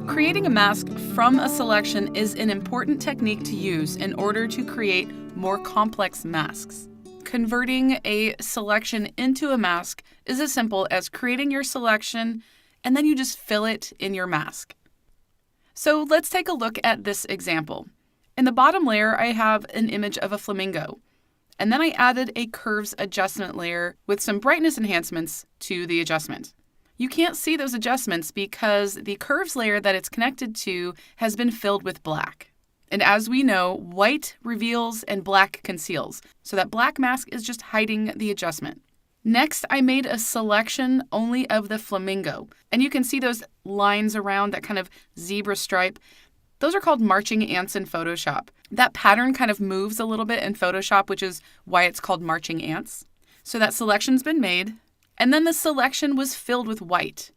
Creating a mask from a selection is an important technique to use in order to create more complex masks. Converting a selection into a mask is as simple as creating your selection and then you just fill it in your mask. So let's take a look at this example. In the bottom layer, I have an image of a flamingo. And then I added a curves adjustment layer with some brightness enhancements to the adjustment. You can't see those adjustments because the curves layer that it's connected to has been filled with black. And as we know, white reveals and black conceals. So that black mask is just hiding the adjustment. Next, I made a selection only of the flamingo. And you can see those lines around, that kind of zebra stripe. Those are called marching ants in Photoshop. That pattern kind of moves a little bit in Photoshop, which is why it's called marching ants. So that selection's been made. And then the selection was filled with white.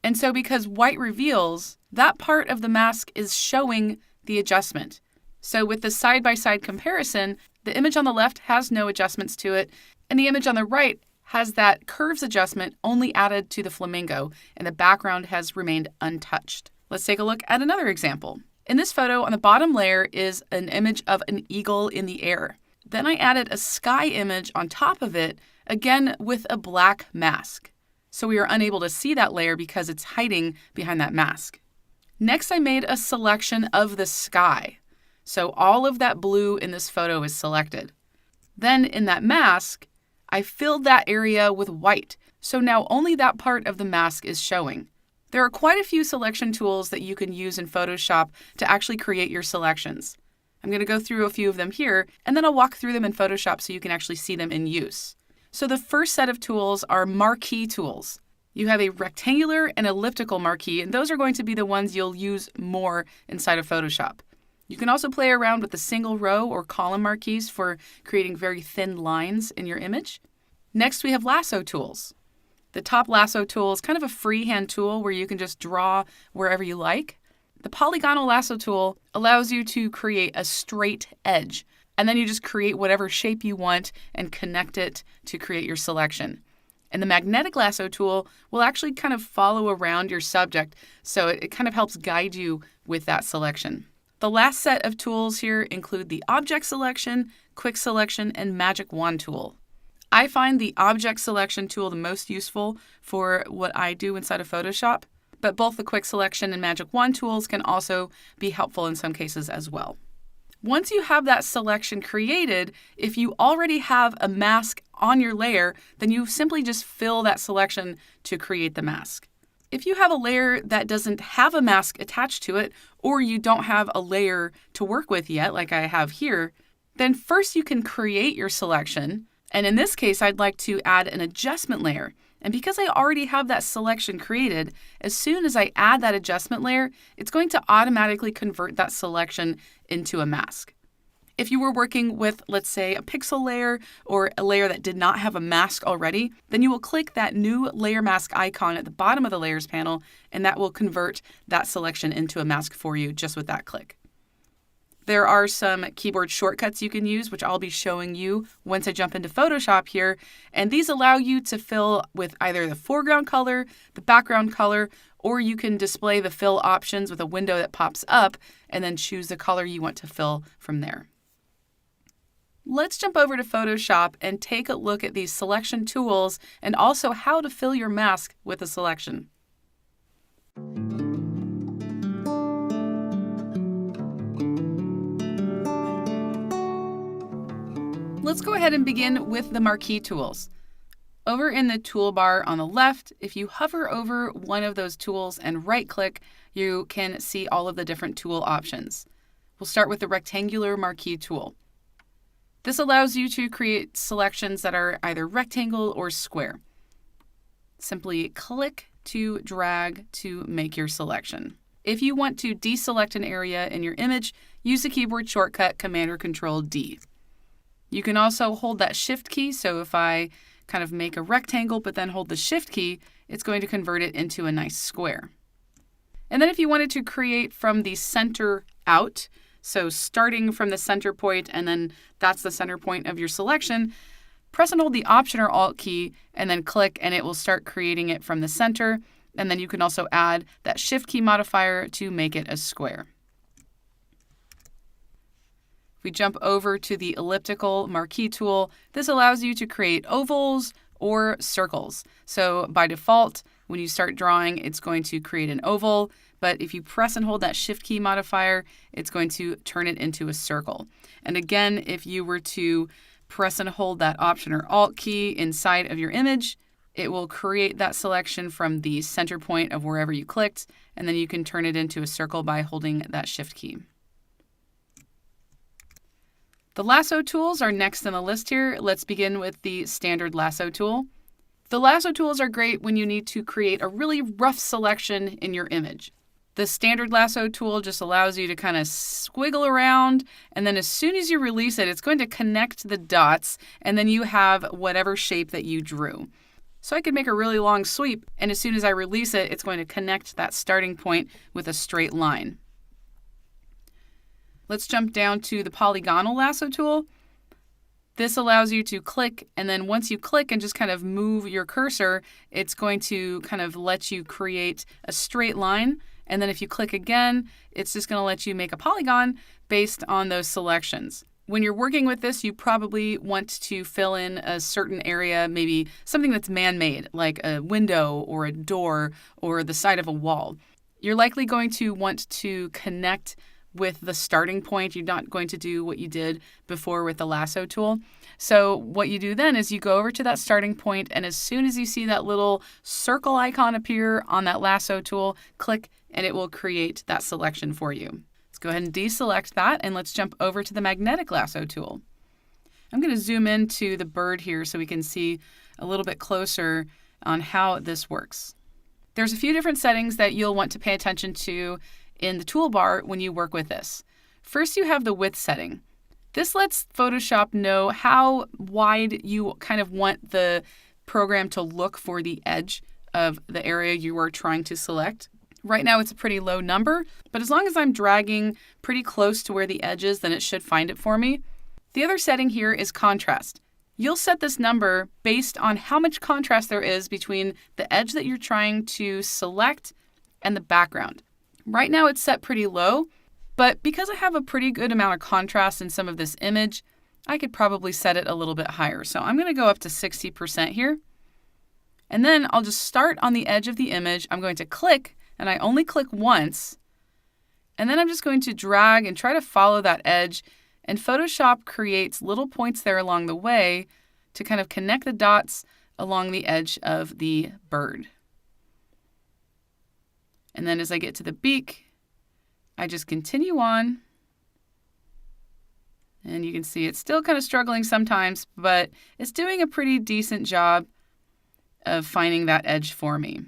And so because white reveals, that part of the mask is showing the adjustment. So with the side-by-side comparison, the image on the left has no adjustments to it, and the image on the right has that curves adjustment only added to the flamingo, and the background has remained untouched. Let's take a look at another example. In this photo, on the bottom layer is an image of an eagle in the air. Then I added a sky image on top of it, again with a black mask. So we are unable to see that layer because it's hiding behind that mask. Next, I made a selection of the sky. So all of that blue in this photo is selected. Then in that mask, I filled that area with white. So now only that part of the mask is showing. There are quite a few selection tools that you can use in Photoshop to actually create your selections. I'm going to go through a few of them here, and then I'll walk through them in Photoshop so you can actually see them in use. So the first set of tools are marquee tools. You have a rectangular and elliptical marquee, and those are going to be the ones you'll use more inside of Photoshop. You can also play around with the single row or column marquees for creating very thin lines in your image. Next, we have lasso tools. The top lasso tool is kind of a freehand tool where you can just draw wherever you like. The polygonal lasso tool allows you to create a straight edge, and then you just create whatever shape you want and connect it to create your selection. And the magnetic lasso tool will actually kind of follow around your subject, so it kind of helps guide you with that selection. The last set of tools here include the object selection, quick selection, and magic wand tool. I find the object selection tool the most useful for what I do inside of Photoshop, but both the quick selection and magic wand tools can also be helpful in some cases as well. Once you have that selection created, if you already have a mask on your layer, then you simply just fill that selection to create the mask. If you have a layer that doesn't have a mask attached to it, or you don't have a layer to work with yet, like I have here, then first you can create your selection. And in this case, I'd like to add an adjustment layer. And because I already have that selection created, as soon as I add that adjustment layer, it's going to automatically convert that selection into a mask. If you were working with, let's say, a pixel layer or a layer that did not have a mask already, then you will click that new layer mask icon at the bottom of the layers panel, and that will convert that selection into a mask for you just with that click. There are some keyboard shortcuts you can use, which I'll be showing you once I jump into Photoshop here. And these allow you to fill with either the foreground color, the background color, or you can display the fill options with a window that pops up and then choose the color you want to fill from there. Let's jump over to Photoshop and take a look at these selection tools and also how to fill your mask with a selection. Let's go ahead and begin with the marquee tools. Over in the toolbar on the left, if you hover over one of those tools and right-click, you can see all of the different tool options. We'll start with the rectangular marquee tool. This allows you to create selections that are either rectangle or square. Simply click to drag to make your selection. If you want to deselect an area in your image, use the keyboard shortcut Command or Control D. You can also hold that Shift key, so if I kind of make a rectangle but then hold the Shift key, it's going to convert it into a nice square. And then if you wanted to create from the center out, so starting from the center point and then that's the center point of your selection, press and hold the Option or Alt key and then click, and it will start creating it from the center. And then you can also add that Shift key modifier to make it a square. If we jump over to the elliptical marquee tool, this allows you to create ovals or circles. So by default, when you start drawing, it's going to create an oval. But if you press and hold that Shift key modifier, it's going to turn it into a circle. And again, if you were to press and hold that Option or Alt key inside of your image, it will create that selection from the center point of wherever you clicked, and then you can turn it into a circle by holding that Shift key. The lasso tools are next in the list here. Let's begin with the standard lasso tool. The lasso tools are great when you need to create a really rough selection in your image. The standard lasso tool just allows you to kind of squiggle around, and then as soon as you release it, it's going to connect the dots, and then you have whatever shape that you drew. So I could make a really long sweep, and as soon as I release it, it's going to connect that starting point with a straight line. Let's jump down to the polygonal lasso tool. This allows you to click, and then once you click and just kind of move your cursor, it's going to kind of let you create a straight line. And then if you click again, it's just going to let you make a polygon based on those selections. When you're working with this, you probably want to fill in a certain area, maybe something that's man-made, like a window or a door or the side of a wall. You're likely going to want to connect with the starting point. You're not going to do what you did before with the lasso tool. So what you do then is you go over to that starting point, and as soon as you see that little circle icon appear on that lasso tool, click, and it will create that selection for you. Let's go ahead and deselect that, and let's jump over to the magnetic lasso tool. I'm going to zoom into the bird here so we can see a little bit closer on how this works. There's a few different settings that you'll want to pay attention to in the toolbar when you work with this. First, you have the width setting. This lets Photoshop know how wide you kind of want the program to look for the edge of the area you are trying to select. Right now it's a pretty low number, but as long as I'm dragging pretty close to where the edge is, then it should find it for me. The other setting here is contrast. You'll set this number based on how much contrast there is between the edge that you're trying to select and the background. Right now it's set pretty low, but because I have a pretty good amount of contrast in some of this image, I could probably set it a little bit higher. So I'm going to go up to 60% here. And then I'll just start on the edge of the image. I'm going to click, and I only click once. And then I'm just going to drag and try to follow that edge. And Photoshop creates little points there along the way to kind of connect the dots along the edge of the bird. And then as I get to the beak, I just continue on. And you can see it's still kind of struggling sometimes, but it's doing a pretty decent job of finding that edge for me.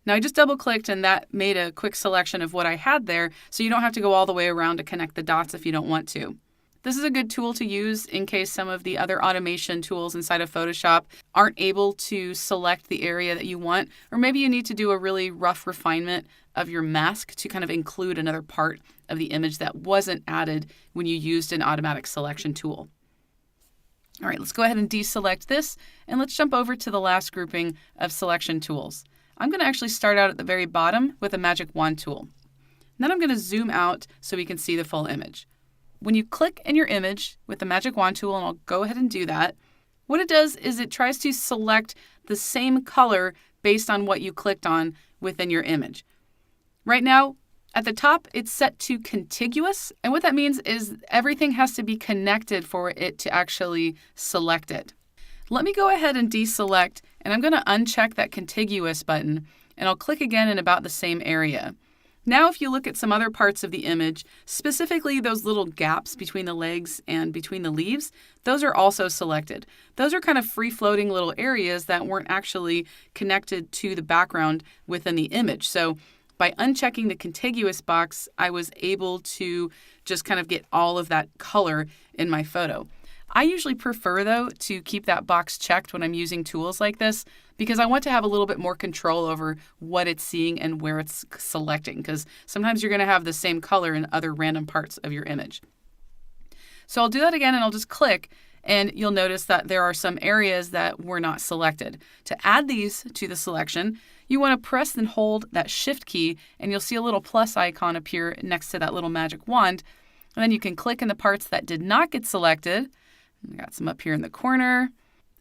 Now I just double clicked and that made a quick selection of what I had there, so you don't have to go all the way around to connect the dots if you don't want to. This is a good tool to use in case some of the other automation tools inside of Photoshop aren't able to select the area that you want, or maybe you need to do a really rough refinement of your mask to kind of include another part of the image that wasn't added when you used an automatic selection tool. All right, let's go ahead and deselect this, and let's jump over to the last grouping of selection tools. I'm going to actually start out at the very bottom with a magic wand tool. Then I'm going to zoom out so we can see the full image. When you click in your image with the magic wand tool, and I'll go ahead and do that, what it does is it tries to select the same color based on what you clicked on within your image. Right now, at the top, it's set to contiguous, and what that means is everything has to be connected for it to actually select it. Let me go ahead and deselect, and I'm going to uncheck that contiguous button, and I'll click again in about the same area. Now, if you look at some other parts of the image, specifically those little gaps between the legs and between the leaves, those are also selected. Those are kind of free-floating little areas that weren't actually connected to the background within the image. So by unchecking the contiguous box, I was able to just kind of get all of that color in my photo. I usually prefer, though, to keep that box checked when I'm using tools like this because I want to have a little bit more control over what it's seeing and where it's selecting, because sometimes you're going to have the same color in other random parts of your image. So I'll do that again, and I'll just click, and you'll notice that there are some areas that were not selected. To add these to the selection, you want to press and hold that Shift key, and you'll see a little plus icon appear next to that little magic wand. And then you can click in the parts that did not get selected. I got some up here in the corner.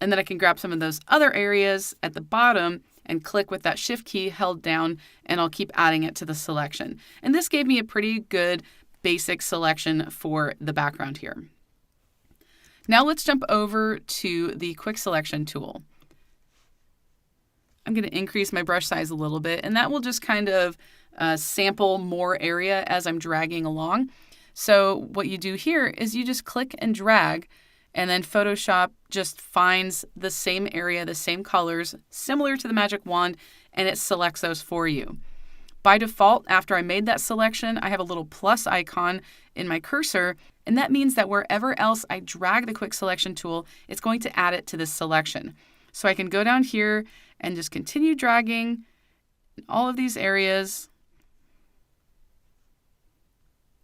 And then I can grab some of those other areas at the bottom and click with that Shift key held down, and I'll keep adding it to the selection. And this gave me a pretty good basic selection for the background here. Now let's jump over to the quick selection tool. I'm going to increase my brush size a little bit, and that will just kind of sample more area as I'm dragging along. So what you do here is you just click and drag, and then Photoshop just finds the same area, the same colors, similar to the magic wand, and it selects those for you. By default, after I made that selection, I have a little plus icon in my cursor, and that means that wherever else I drag the quick selection tool, it's going to add it to this selection. So I can go down here and just continue dragging in all of these areas.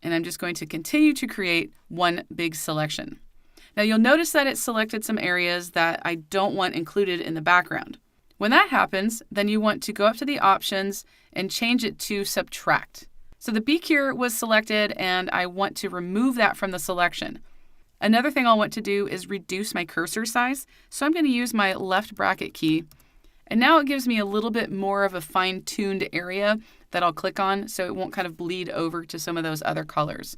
And I'm just going to continue to create one big selection. Now you'll notice that it selected some areas that I don't want included in the background. When that happens, then you want to go up to the options and change it to subtract. So the beak here was selected, and I want to remove that from the selection. Another thing I'll want to do is reduce my cursor size. So I'm going to use my left bracket key. And now it gives me a little bit more of a fine-tuned area that I'll click on so it won't kind of bleed over to some of those other colors.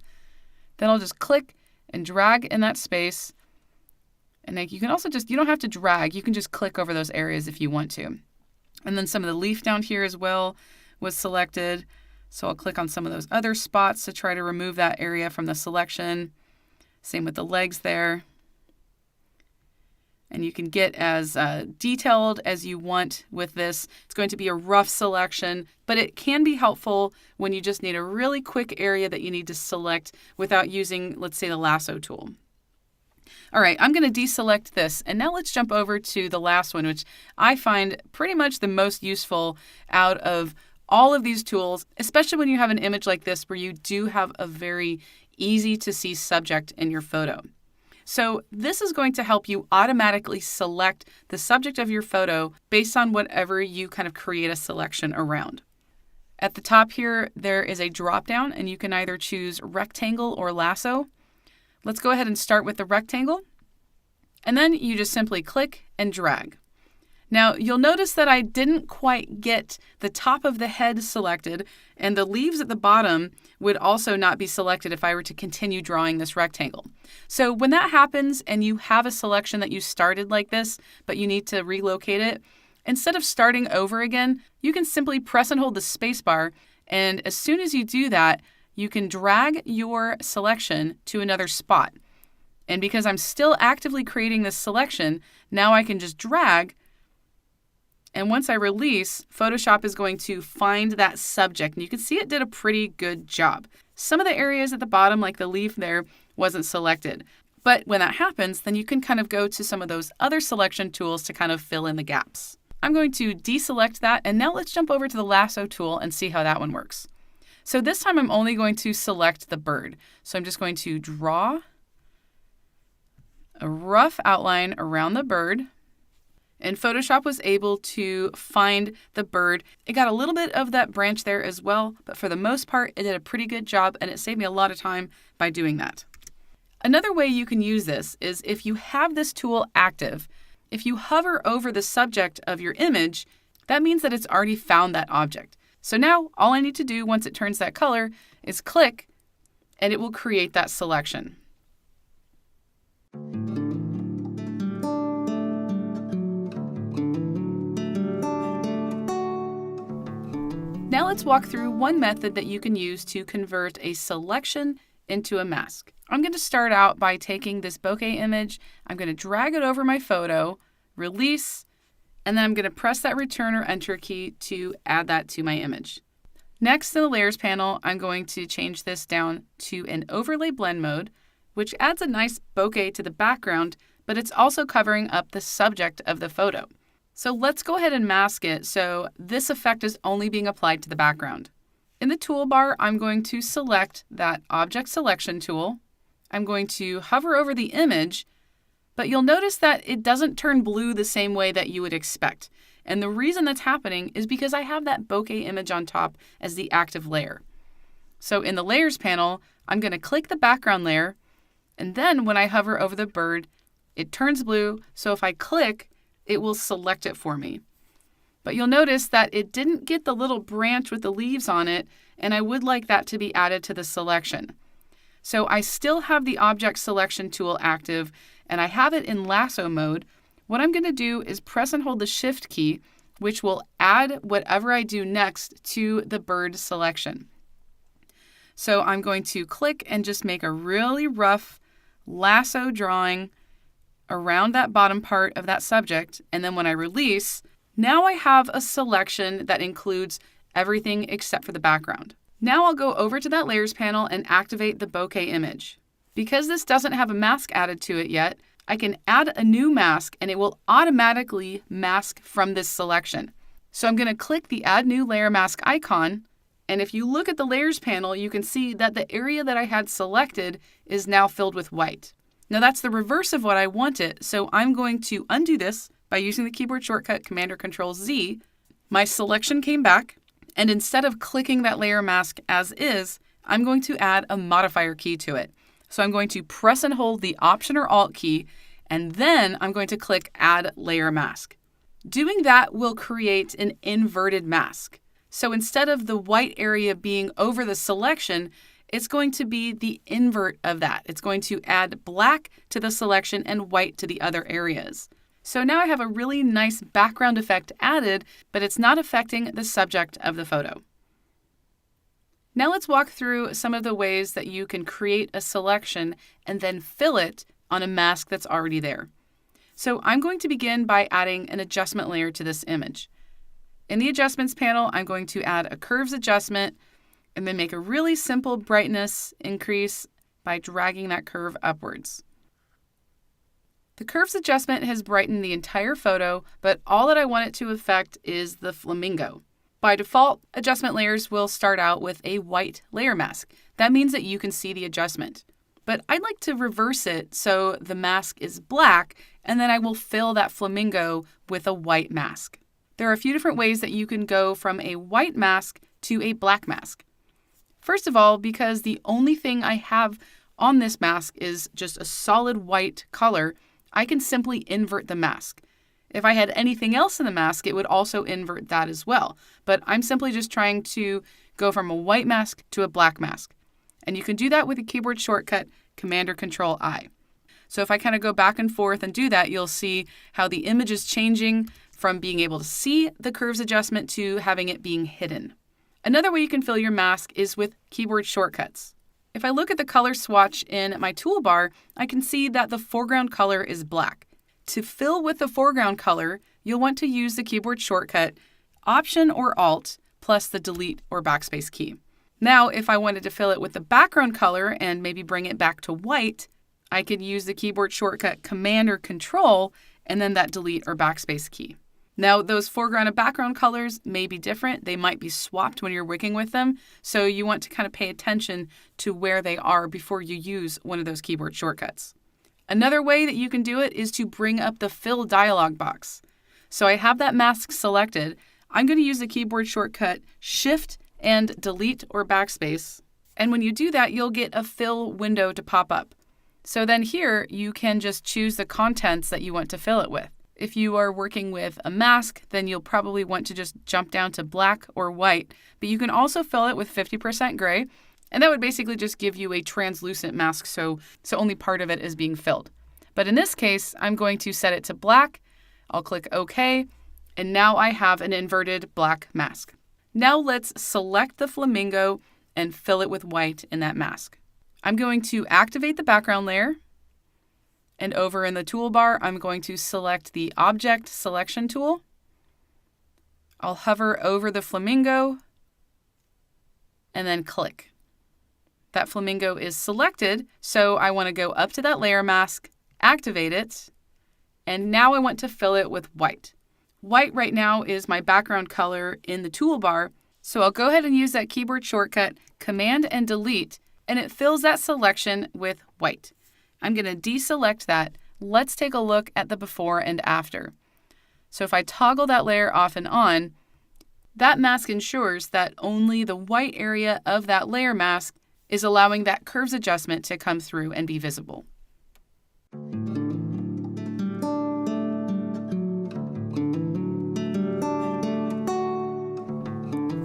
Then I'll just click and drag in that space. And you can also you don't have to drag, you can just click over those areas if you want to. And then some of the leaf down here as well was selected. So I'll click on some of those other spots to try to remove that area from the selection. Same with the legs there. And you can get as detailed as you want with this. It's going to be a rough selection, but it can be helpful when you just need a really quick area that you need to select without using, let's say, the lasso tool. All right, I'm going to deselect this. And now let's jump over to the last one, which I find pretty much the most useful out of all of these tools, especially when you have an image like this where you do have a very easy to see subject in your photo. So this is going to help you automatically select the subject of your photo based on whatever you kind of create a selection around. At the top here, there is a drop down, and you can either choose rectangle or lasso. Let's go ahead and start with the rectangle. And then you just simply click and drag. Now, you'll notice that I didn't quite get the top of the head selected, and the leaves at the bottom would also not be selected if I were to continue drawing this rectangle. So when that happens and you have a selection that you started like this, but you need to relocate it, instead of starting over again, you can simply press and hold the space bar, and as soon as you do that, you can drag your selection to another spot. And because I'm still actively creating this selection, now I can just drag. And once I release, Photoshop is going to find that subject. And you can see it did a pretty good job. Some of the areas at the bottom, like the leaf there, wasn't selected. But when that happens, then you can kind of go to some of those other selection tools to kind of fill in the gaps. I'm going to deselect that. And now let's jump over to the lasso tool and see how that one works. So this time I'm only going to select the bird. So I'm just going to draw a rough outline around the bird. And Photoshop was able to find the bird. It got a little bit of that branch there as well, but for the most part, it did a pretty good job, and it saved me a lot of time by doing that. Another way you can use this is if you have this tool active, if you hover over the subject of your image, that means that it's already found that object. So now all I need to do once it turns that color is click, and it will create that selection. Now let's walk through one method that you can use to convert a selection into a mask. I'm going to start out by taking this bokeh image, I'm going to drag it over my photo, release, and then I'm going to press that return or enter key to add that to my image. Next in the layers panel, I'm going to change this down to an overlay blend mode, which adds a nice bokeh to the background, but it's also covering up the subject of the photo. So let's go ahead and mask it so this effect is only being applied to the background. In the toolbar, I'm going to select that object selection tool. I'm going to hover over the image, But you'll notice that it doesn't turn blue the same way that you would expect. And the reason that's happening is because I have that bokeh image on top as the active layer. So in the Layers panel, I'm going to click the background layer, and then when I hover over the bird, it turns blue, so if I click, it will select it for me. But you'll notice that it didn't get the little branch with the leaves on it, and I would like that to be added to the selection. So I still have the Object Selection tool active, and I have it in lasso mode. What I'm going to do is press and hold the Shift key, which will add whatever I do next to the bird selection. So I'm going to click and just make a really rough lasso drawing around that bottom part of that subject, and then when I release, now I have a selection that includes everything except for the background. Now I'll go over to that Layers panel and activate the bokeh image. Because this doesn't have a mask added to it yet, I can add a new mask and it will automatically mask from this selection. So I'm going to click the Add New Layer Mask icon, and if you look at the Layers panel, you can see that the area that I had selected is now filled with white. Now that's the reverse of what I wanted, so I'm going to undo this by using the keyboard shortcut Command or Control Z. My selection came back, and instead of clicking that layer mask as is, I'm going to add a modifier key to it. So I'm going to press and hold the Option or Alt key, and then I'm going to click Add Layer Mask. Doing that will create an inverted mask. So instead of the white area being over the selection, it's going to be the invert of that. It's going to add black to the selection and white to the other areas. So now I have a really nice background effect added, but it's not affecting the subject of the photo. Now let's walk through some of the ways that you can create a selection and then fill it on a mask that's already there. So I'm going to begin by adding an adjustment layer to this image. In the Adjustments panel, I'm going to add a Curves adjustment and then make a really simple brightness increase by dragging that curve upwards. The Curves adjustment has brightened the entire photo, but all that I want it to affect is the flamingo. By default, adjustment layers will start out with a white layer mask. That means that you can see the adjustment. But I'd like to reverse it so the mask is black, and then I will fill that flamingo with a white mask. There are a few different ways that you can go from a white mask to a black mask. First of all, because the only thing I have on this mask is just a solid white color, I can simply invert the mask. If I had anything else in the mask, it would also invert that as well. But I'm simply just trying to go from a white mask to a black mask. And you can do that with the keyboard shortcut Command or Control I. So if I kind of go back and forth and do that, you'll see how the image is changing from being able to see the curves adjustment to having it being hidden. Another way you can fill your mask is with keyboard shortcuts. If I look at the color swatch in my toolbar, I can see that the foreground color is black. To fill with the foreground color, you'll want to use the keyboard shortcut Option or Alt plus the Delete or Backspace key. Now, if I wanted to fill it with the background color and maybe bring it back to white, I could use the keyboard shortcut Command or Control and then that Delete or Backspace key. Now, those foreground and background colors may be different. They might be swapped when you're working with them, so you want to kind of pay attention to where they are before you use one of those keyboard shortcuts. Another way that you can do it is to bring up the Fill dialog box. So I have that mask selected. I'm going to use the keyboard shortcut Shift and Delete or Backspace. And when you do that, you'll get a fill window to pop up. So then here, you can just choose the contents that you want to fill it with. If you are working with a mask, then you'll probably want to just jump down to black or white, but you can also fill it with 50% gray, and that would basically just give you a translucent mask, so only part of it is being filled. But in this case, I'm going to set it to black. I'll click OK, and now I have an inverted black mask. Now let's select the flamingo and fill it with white in that mask. I'm going to activate the background layer. And over in the toolbar, I'm going to select the Object Selection tool. I'll hover over the flamingo and then click. That flamingo is selected, so I want to go up to that layer mask, activate it, and now I want to fill it with white. White right now is my background color in the toolbar, so I'll go ahead and use that keyboard shortcut Command and Delete, and it fills that selection with white. I'm going to deselect that, let's take a look at the before and after. So if I toggle that layer off and on, that mask ensures that only the white area of that layer mask is allowing that curves adjustment to come through and be visible.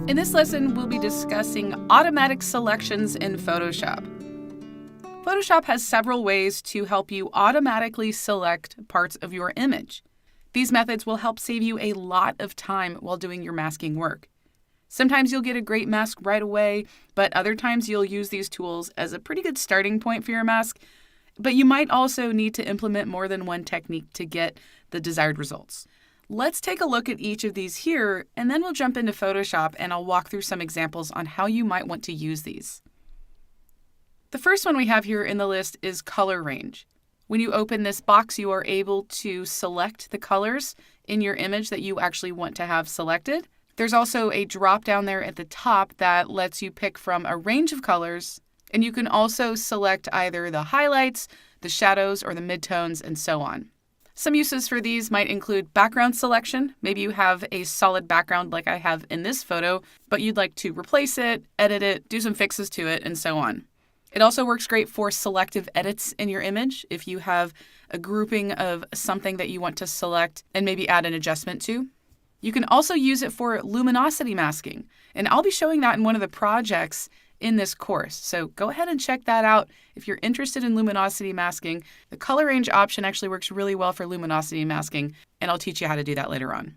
In this lesson, we'll be discussing automatic selections in Photoshop. Photoshop has several ways to help you automatically select parts of your image. These methods will help save you a lot of time while doing your masking work. Sometimes you'll get a great mask right away, but other times you'll use these tools as a pretty good starting point for your mask. But you might also need to implement more than one technique to get the desired results. Let's take a look at each of these here, and then we'll jump into Photoshop and I'll walk through some examples on how you might want to use these. The first one we have here in the list is color range. When you open this box, you are able to select the colors in your image that you actually want to have selected. There's also a drop down there at the top that lets you pick from a range of colors, and you can also select either the highlights, the shadows, or the midtones, and so on. Some uses for these might include background selection. Maybe you have a solid background like I have in this photo, but you'd like to replace it, edit it, do some fixes to it, and so on. It also works great for selective edits in your image if you have a grouping of something that you want to select and maybe add an adjustment to. You can also use it for luminosity masking, and I'll be showing that in one of the projects in this course. So go ahead and check that out if you're interested in luminosity masking. The color range option actually works really well for luminosity masking, and I'll teach you how to do that later on.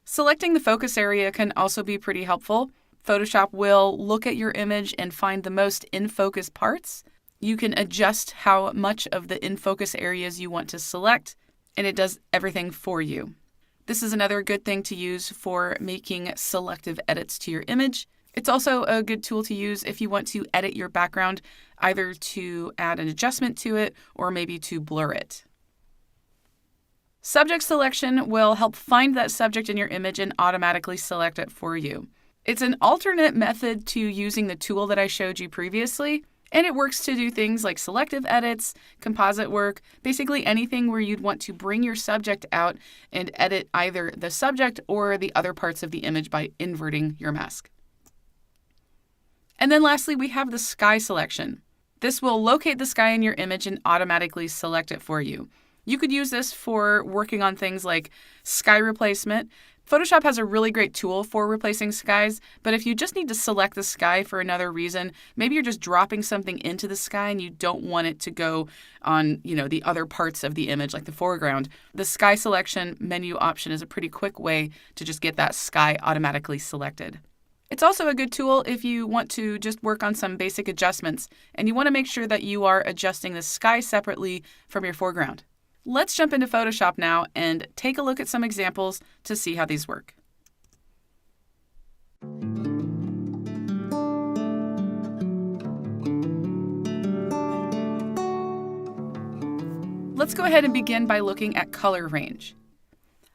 Selecting the focus area can also be pretty helpful. Photoshop will look at your image and find the most in focus parts. You can adjust how much of the in focus areas you want to select, and it does everything for you. This is another good thing to use for making selective edits to your image. It's also a good tool to use if you want to edit your background, either to add an adjustment to it or maybe to blur it. Subject selection will help find that subject in your image and automatically select it for you. It's an alternate method to using the tool that I showed you previously, and it works to do things like selective edits, composite work, basically anything where you'd want to bring your subject out and edit either the subject or the other parts of the image by inverting your mask. And then lastly, we have the sky selection. This will locate the sky in your image and automatically select it for you. You could use this for working on things like sky replacement. Photoshop has a really great tool for replacing skies, but if you just need to select the sky for another reason, maybe you're just dropping something into the sky and you don't want it to go on, the other parts of the image like the foreground, the sky selection menu option is a pretty quick way to just get that sky automatically selected. It's also a good tool if you want to just work on some basic adjustments and you want to make sure that you are adjusting the sky separately from your foreground. Let's jump into Photoshop now and take a look at some examples to see how these work. Let's go ahead and begin by looking at color range.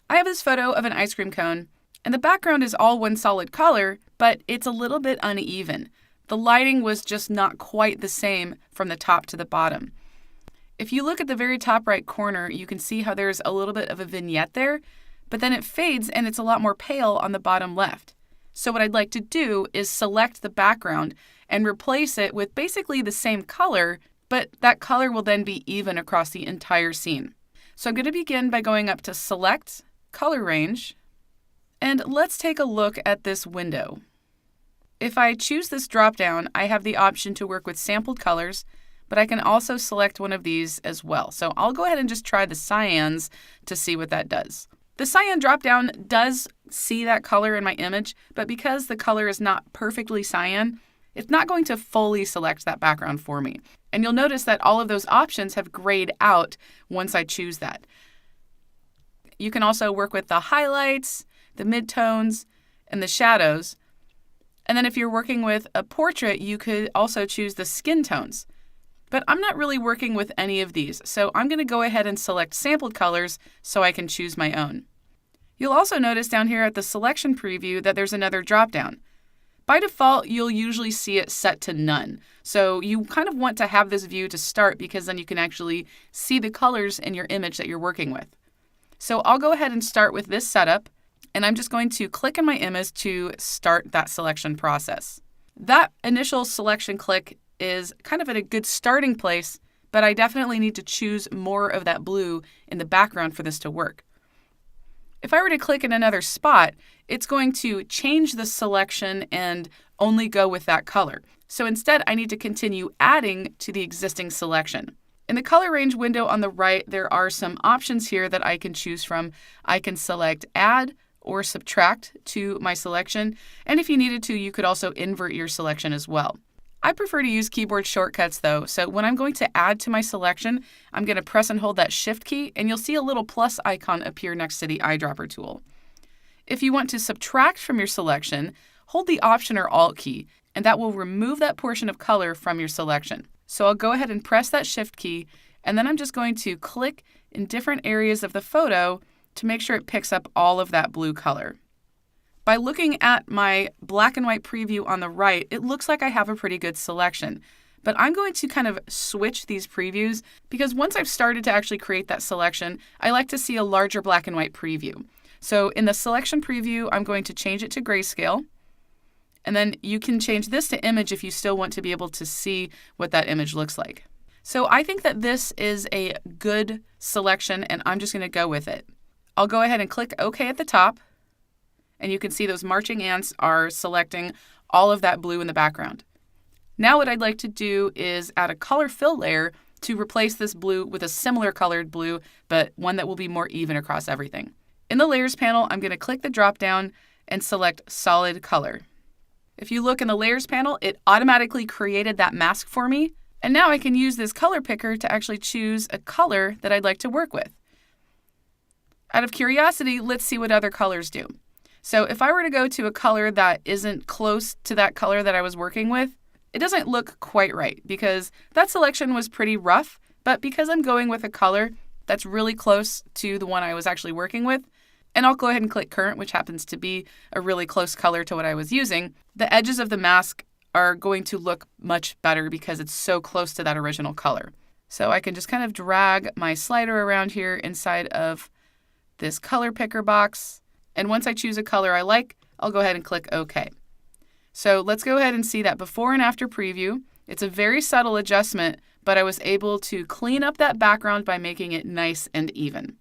I have this photo of an ice cream cone, and the background is all one solid color, but it's a little bit uneven. The lighting was just not quite the same from the top to the bottom. If you look at the very top right corner, you can see how there's a little bit of a vignette there, but then it fades and it's a lot more pale on the bottom left. So what I'd like to do is select the background and replace it with basically the same color, but that color will then be even across the entire scene. So I'm going to begin by going up to Select, Color Range, and let's take a look at this window. If I choose this dropdown, I have the option to work with sampled colors, but I can also select one of these as well. So I'll go ahead and just try the cyans to see what that does. The cyan dropdown does see that color in my image, but because the color is not perfectly cyan, it's not going to fully select that background for me. And you'll notice that all of those options have grayed out once I choose that. You can also work with the highlights, the midtones, and the shadows. And then if you're working with a portrait, you could also choose the skin tones. But I'm not really working with any of these, so I'm going to go ahead and select sampled colors so I can choose my own. You'll also notice down here at the selection preview that there's another dropdown. By default, you'll usually see it set to none. So you kind of want to have this view to start because then you can actually see the colors in your image that you're working with. So I'll go ahead and start with this setup, and I'm just going to click in my image to start that selection process. That initial selection click is kind of at a good starting place, but I definitely need to choose more of that blue in the background for this to work. If I were to click in another spot, it's going to change the selection and only go with that color. So instead, I need to continue adding to the existing selection. In the color range window on the right, there are some options here that I can choose from. I can select Add or Subtract to my selection, and if you needed to, you could also invert your selection as well. I prefer to use keyboard shortcuts though, so when I'm going to add to my selection, I'm going to press and hold that Shift key, and you'll see a little plus icon appear next to the eyedropper tool. If you want to subtract from your selection, hold the Option or Alt key, and that will remove that portion of color from your selection. So I'll go ahead and press that Shift key, and then I'm just going to click in different areas of the photo to make sure it picks up all of that blue color. By looking at my black and white preview on the right, it looks like I have a pretty good selection. But I'm going to kind of switch these previews because once I've started to actually create that selection, I like to see a larger black and white preview. So in the selection preview, I'm going to change it to grayscale. And then you can change this to image if you still want to be able to see what that image looks like. So I think that this is a good selection, and I'm just going to go with it. I'll go ahead and click OK at the top, and you can see those marching ants are selecting all of that blue in the background. Now what I'd like to do is add a color fill layer to replace this blue with a similar colored blue, but one that will be more even across everything. In the Layers panel, I'm going to click the drop down and select Solid Color. If you look in the Layers panel, it automatically created that mask for me. And now I can use this color picker to actually choose a color that I'd like to work with. Out of curiosity, let's see what other colors do. So if I were to go to a color that isn't close to that color that I was working with, it doesn't look quite right because that selection was pretty rough, but because I'm going with a color that's really close to the one I was actually working with, and I'll go ahead and click Current, which happens to be a really close color to what I was using, the edges of the mask are going to look much better because it's so close to that original color. So I can just kind of drag my slider around here inside of this color picker box. And once I choose a color I like, I'll go ahead and click OK. So let's go ahead and see that before and after preview. It's a very subtle adjustment, but I was able to clean up that background by making it nice and even.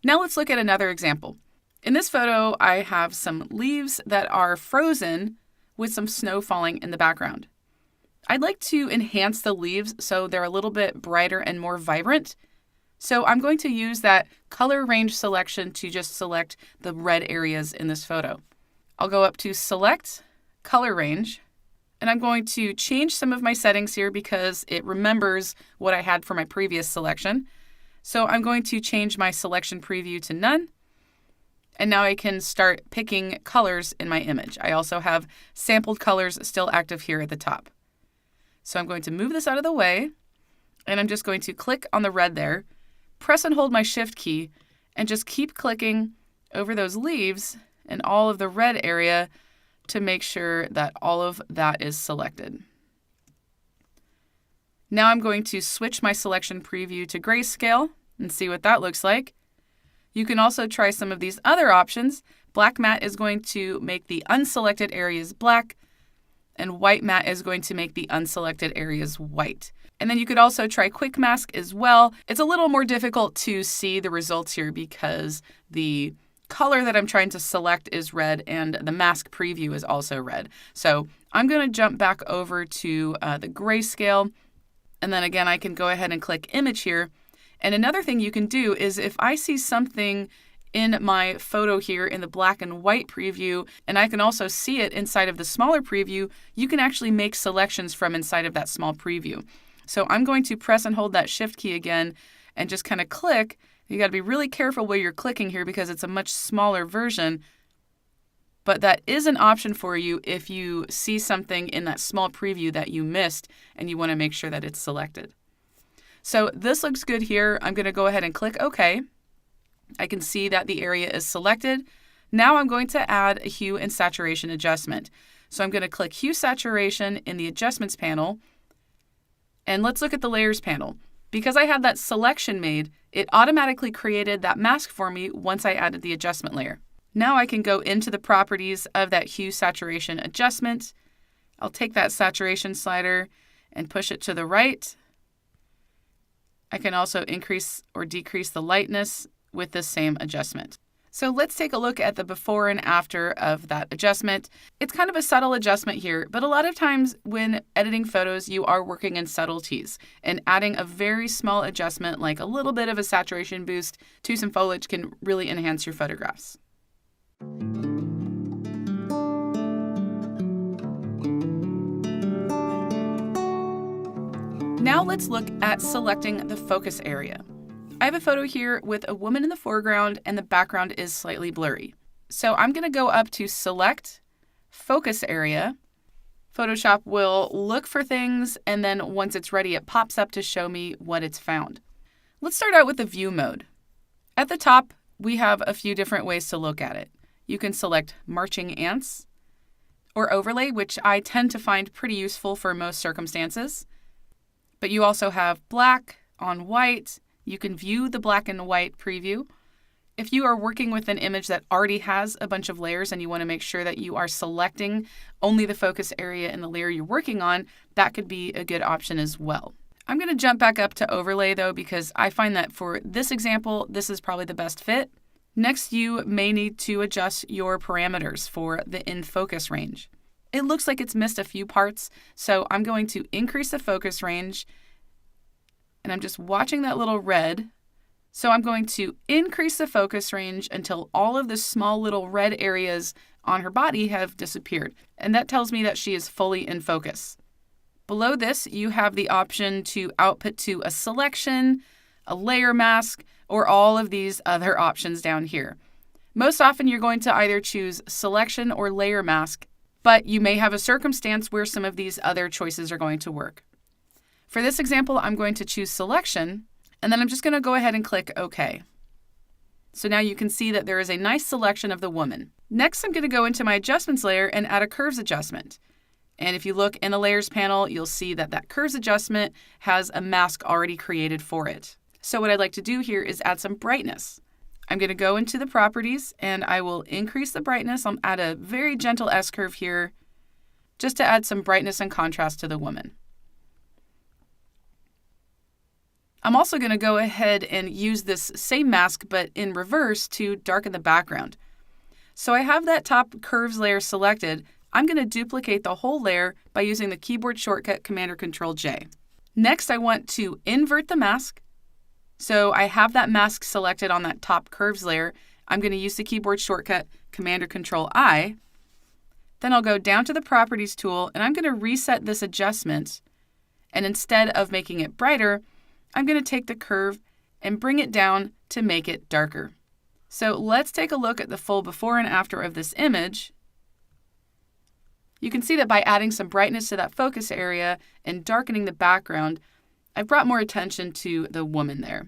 Now let's look at another example. In this photo, I have some leaves that are frozen with some snow falling in the background. I'd like to enhance the leaves so they're a little bit brighter and more vibrant. So I'm going to use that color range selection to just select the red areas in this photo. I'll go up to Select, Color Range, and I'm going to change some of my settings here because it remembers what I had for my previous selection. So I'm going to change my selection preview to none. And now I can start picking colors in my image. I also have sampled colors still active here at the top. So I'm going to move this out of the way, and I'm just going to click on the red there, press and hold my Shift key, and just keep clicking over those leaves and all of the red area to make sure that all of that is selected. Now I'm going to switch my selection preview to grayscale and see what that looks like. You can also try some of these other options. Black matte is going to make the unselected areas black, and white matte is going to make the unselected areas white. And then you could also try quick mask as well. It's a little more difficult to see the results here because the color that I'm trying to select is red and the mask preview is also red. So I'm going to jump back over to the grayscale, and then again I can go ahead and click image here. And another thing you can do is if I see something in my photo here in the black and white preview, and I can also see it inside of the smaller preview, you can actually make selections from inside of that small preview. So I'm going to press and hold that Shift key again and just kind of click. You got to be really careful where you're clicking here because it's a much smaller version, but that is an option for you if you see something in that small preview that you missed and you want to make sure that it's selected. So this looks good here. I'm going to go ahead and click OK. I can see that the area is selected. Now I'm going to add a hue and saturation adjustment. So I'm going to click Hue Saturation in the Adjustments panel. And let's look at the Layers panel. Because I had that selection made, it automatically created that mask for me once I added the adjustment layer. Now I can go into the properties of that hue saturation adjustment. I'll take that saturation slider and push it to the right. I can also increase or decrease the lightness with the same adjustment. So let's take a look at the before and after of that adjustment. It's kind of a subtle adjustment here, but a lot of times when editing photos, you are working in subtleties, and adding a very small adjustment like a little bit of a saturation boost to some foliage can really enhance your photographs. Now let's look at selecting the focus area. I have a photo here with a woman in the foreground and the background is slightly blurry. So I'm going to go up to Select, Focus Area. Photoshop will look for things, and then once it's ready, it pops up to show me what it's found. Let's start out with the View mode. At the top, we have a few different ways to look at it. You can select Marching Ants or Overlay, which I tend to find pretty useful for most circumstances. But you also have black on white. You can view the black and white preview. If you are working with an image that already has a bunch of layers and you want to make sure that you are selecting only the focus area in the layer you're working on, that could be a good option as well. I'm going to jump back up to Overlay though, because I find that for this example, this is probably the best fit. Next, you may need to adjust your parameters for the in focus range. It looks like it's missed a few parts, so I'm going to increase the focus range. And I'm just watching that little red. So I'm going to increase the focus range until all of the small little red areas on her body have disappeared. And that tells me that she is fully in focus. Below this, you have the option to output to a selection, a layer mask, or all of these other options down here. Most often you're going to either choose selection or layer mask, but you may have a circumstance where some of these other choices are going to work. For this example, I'm going to choose selection, and then I'm just going to go ahead and click OK. So now you can see that there is a nice selection of the woman. Next, I'm going to go into my adjustments layer and add a curves adjustment. And if you look in the layers panel, you'll see that that curves adjustment has a mask already created for it. So what I'd like to do here is add some brightness. I'm going to go into the properties and I will increase the brightness. I'll add a very gentle S-curve here just to add some brightness and contrast to the woman. I'm also going to go ahead and use this same mask, but in reverse to darken the background. So I have that top curves layer selected. I'm going to duplicate the whole layer by using the keyboard shortcut Command or Control J. Next, I want to invert the mask. So I have that mask selected on that top curves layer. I'm going to use the keyboard shortcut Command or Control I. Then I'll go down to the Properties tool, and I'm going to reset this adjustment. And instead of making it brighter, I'm going to take the curve and bring it down to make it darker. So let's take a look at the full before and after of this image. You can see that by adding some brightness to that focus area and darkening the background, I've brought more attention to the woman there.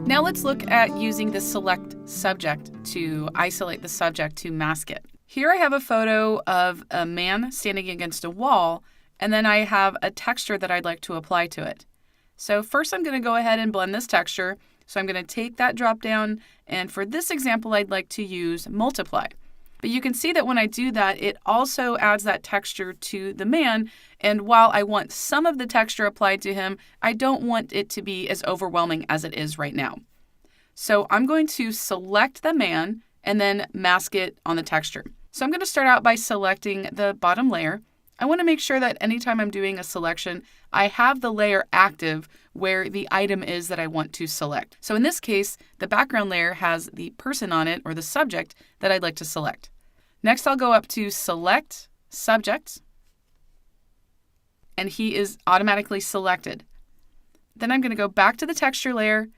Now let's look at using the select subject to isolate the subject to mask it. Here I have a photo of a man standing against a wall, and then I have a texture that I'd like to apply to it. So first I'm going to go ahead and blend this texture. So I'm going to take that drop down, and for this example I'd like to use multiply. But you can see that when I do that, it also adds that texture to the man, and while I want some of the texture applied to him, I don't want it to be as overwhelming as it is right now. So I'm going to select the man and then mask it on the texture. So I'm going to start out by selecting the bottom layer. I want to make sure that anytime I'm doing a selection, I have the layer active where the item is that I want to select. So in this case, the background layer has the person on it or the subject that I'd like to select. Next, I'll go up to Select, Subject, and he is automatically selected. Then I'm going to go back to the texture layer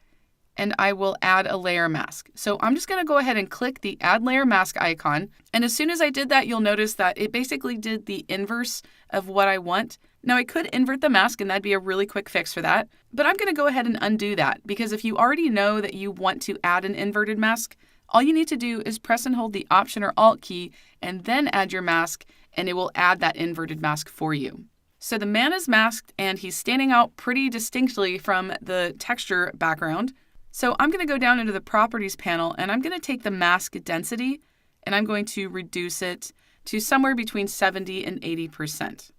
and I will add a layer mask. So I'm just going to go ahead and click the Add Layer Mask icon. And as soon as I did that, you'll notice that it basically did the inverse of what I want. Now I could invert the mask and that'd be a really quick fix for that, but I'm going to go ahead and undo that because if you already know that you want to add an inverted mask, all you need to do is press and hold the Option or Alt key and then add your mask and it will add that inverted mask for you. So the man is masked and he's standing out pretty distinctly from the texture background. So I'm going to go down into the Properties panel and I'm going to take the mask density and I'm going to reduce it to somewhere between 70 and 80%.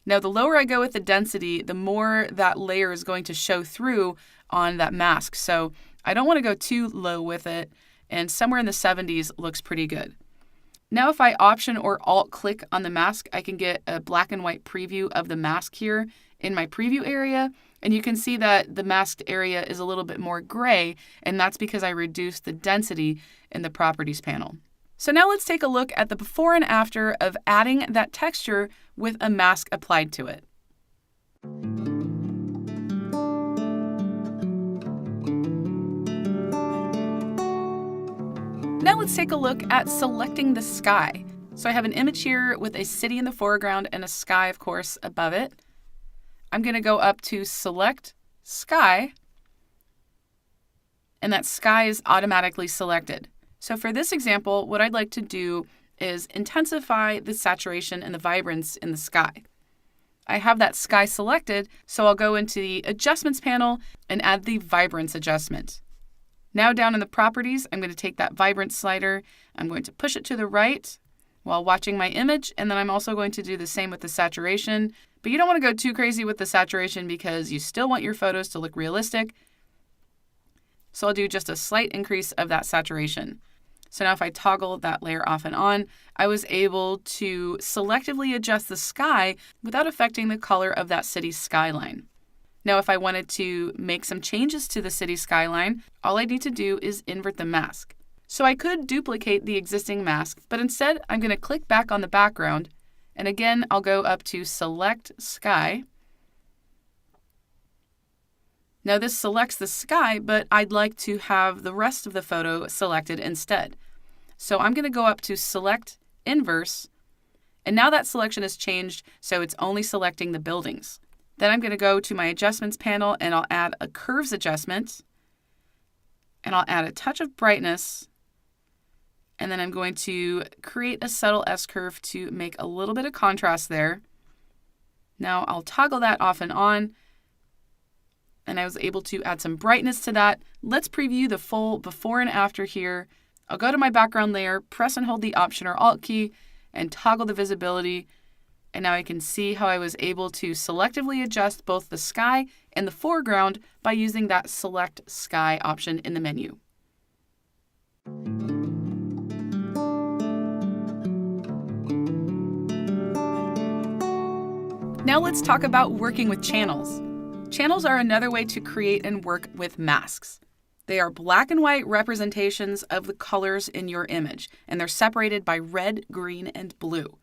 Now, the lower I go with the density, the more that layer is going to show through on that mask. So I don't want to go too low with it, and somewhere in the 70s looks pretty good. Now, if I Option or Alt click on the mask, I can get a black and white preview of the mask here in my preview area, and you can see that the masked area is a little bit more gray, and that's because I reduced the density in the Properties panel. So now let's take a look at the before and after of adding that texture with a mask applied to it. Now let's take a look at selecting the sky. So I have an image here with a city in the foreground and a sky, of course, above it. I'm going to go up to Select Sky, and that sky is automatically selected. So for this example, what I'd like to do is intensify the saturation and the vibrance in the sky. I have that sky selected, so I'll go into the Adjustments panel and add the Vibrance adjustment. Now down in the Properties, I'm going to take that Vibrance slider, I'm going to push it to the right while watching my image, and then I'm also going to do the same with the saturation. But you don't want to go too crazy with the saturation because you still want your photos to look realistic. So I'll do just a slight increase of that saturation. So now if I toggle that layer off and on, I was able to selectively adjust the sky without affecting the color of that city skyline. Now if I wanted to make some changes to the city skyline, all I need to do is invert the mask. So I could duplicate the existing mask, but instead I'm going to click back on the background, and again I'll go up to Select Sky. Now this selects the sky, but I'd like to have the rest of the photo selected instead. So I'm going to go up to Select Inverse, and now that selection has changed, so it's only selecting the buildings. Then I'm going to go to my Adjustments panel and I'll add a Curves adjustment, and I'll add a touch of brightness, and then I'm going to create a subtle S-curve to make a little bit of contrast there. Now I'll toggle that off and on, and I was able to add some brightness to that. Let's preview the full before and after here. I'll go to my background layer, press and hold the Option or Alt key, and toggle the visibility. And now I can see how I was able to selectively adjust both the sky and the foreground by using that Select Sky option in the menu. Now let's talk about working with channels. Channels are another way to create and work with masks. They are black and white representations of the colors in your image, and they're separated by red, green, and blue.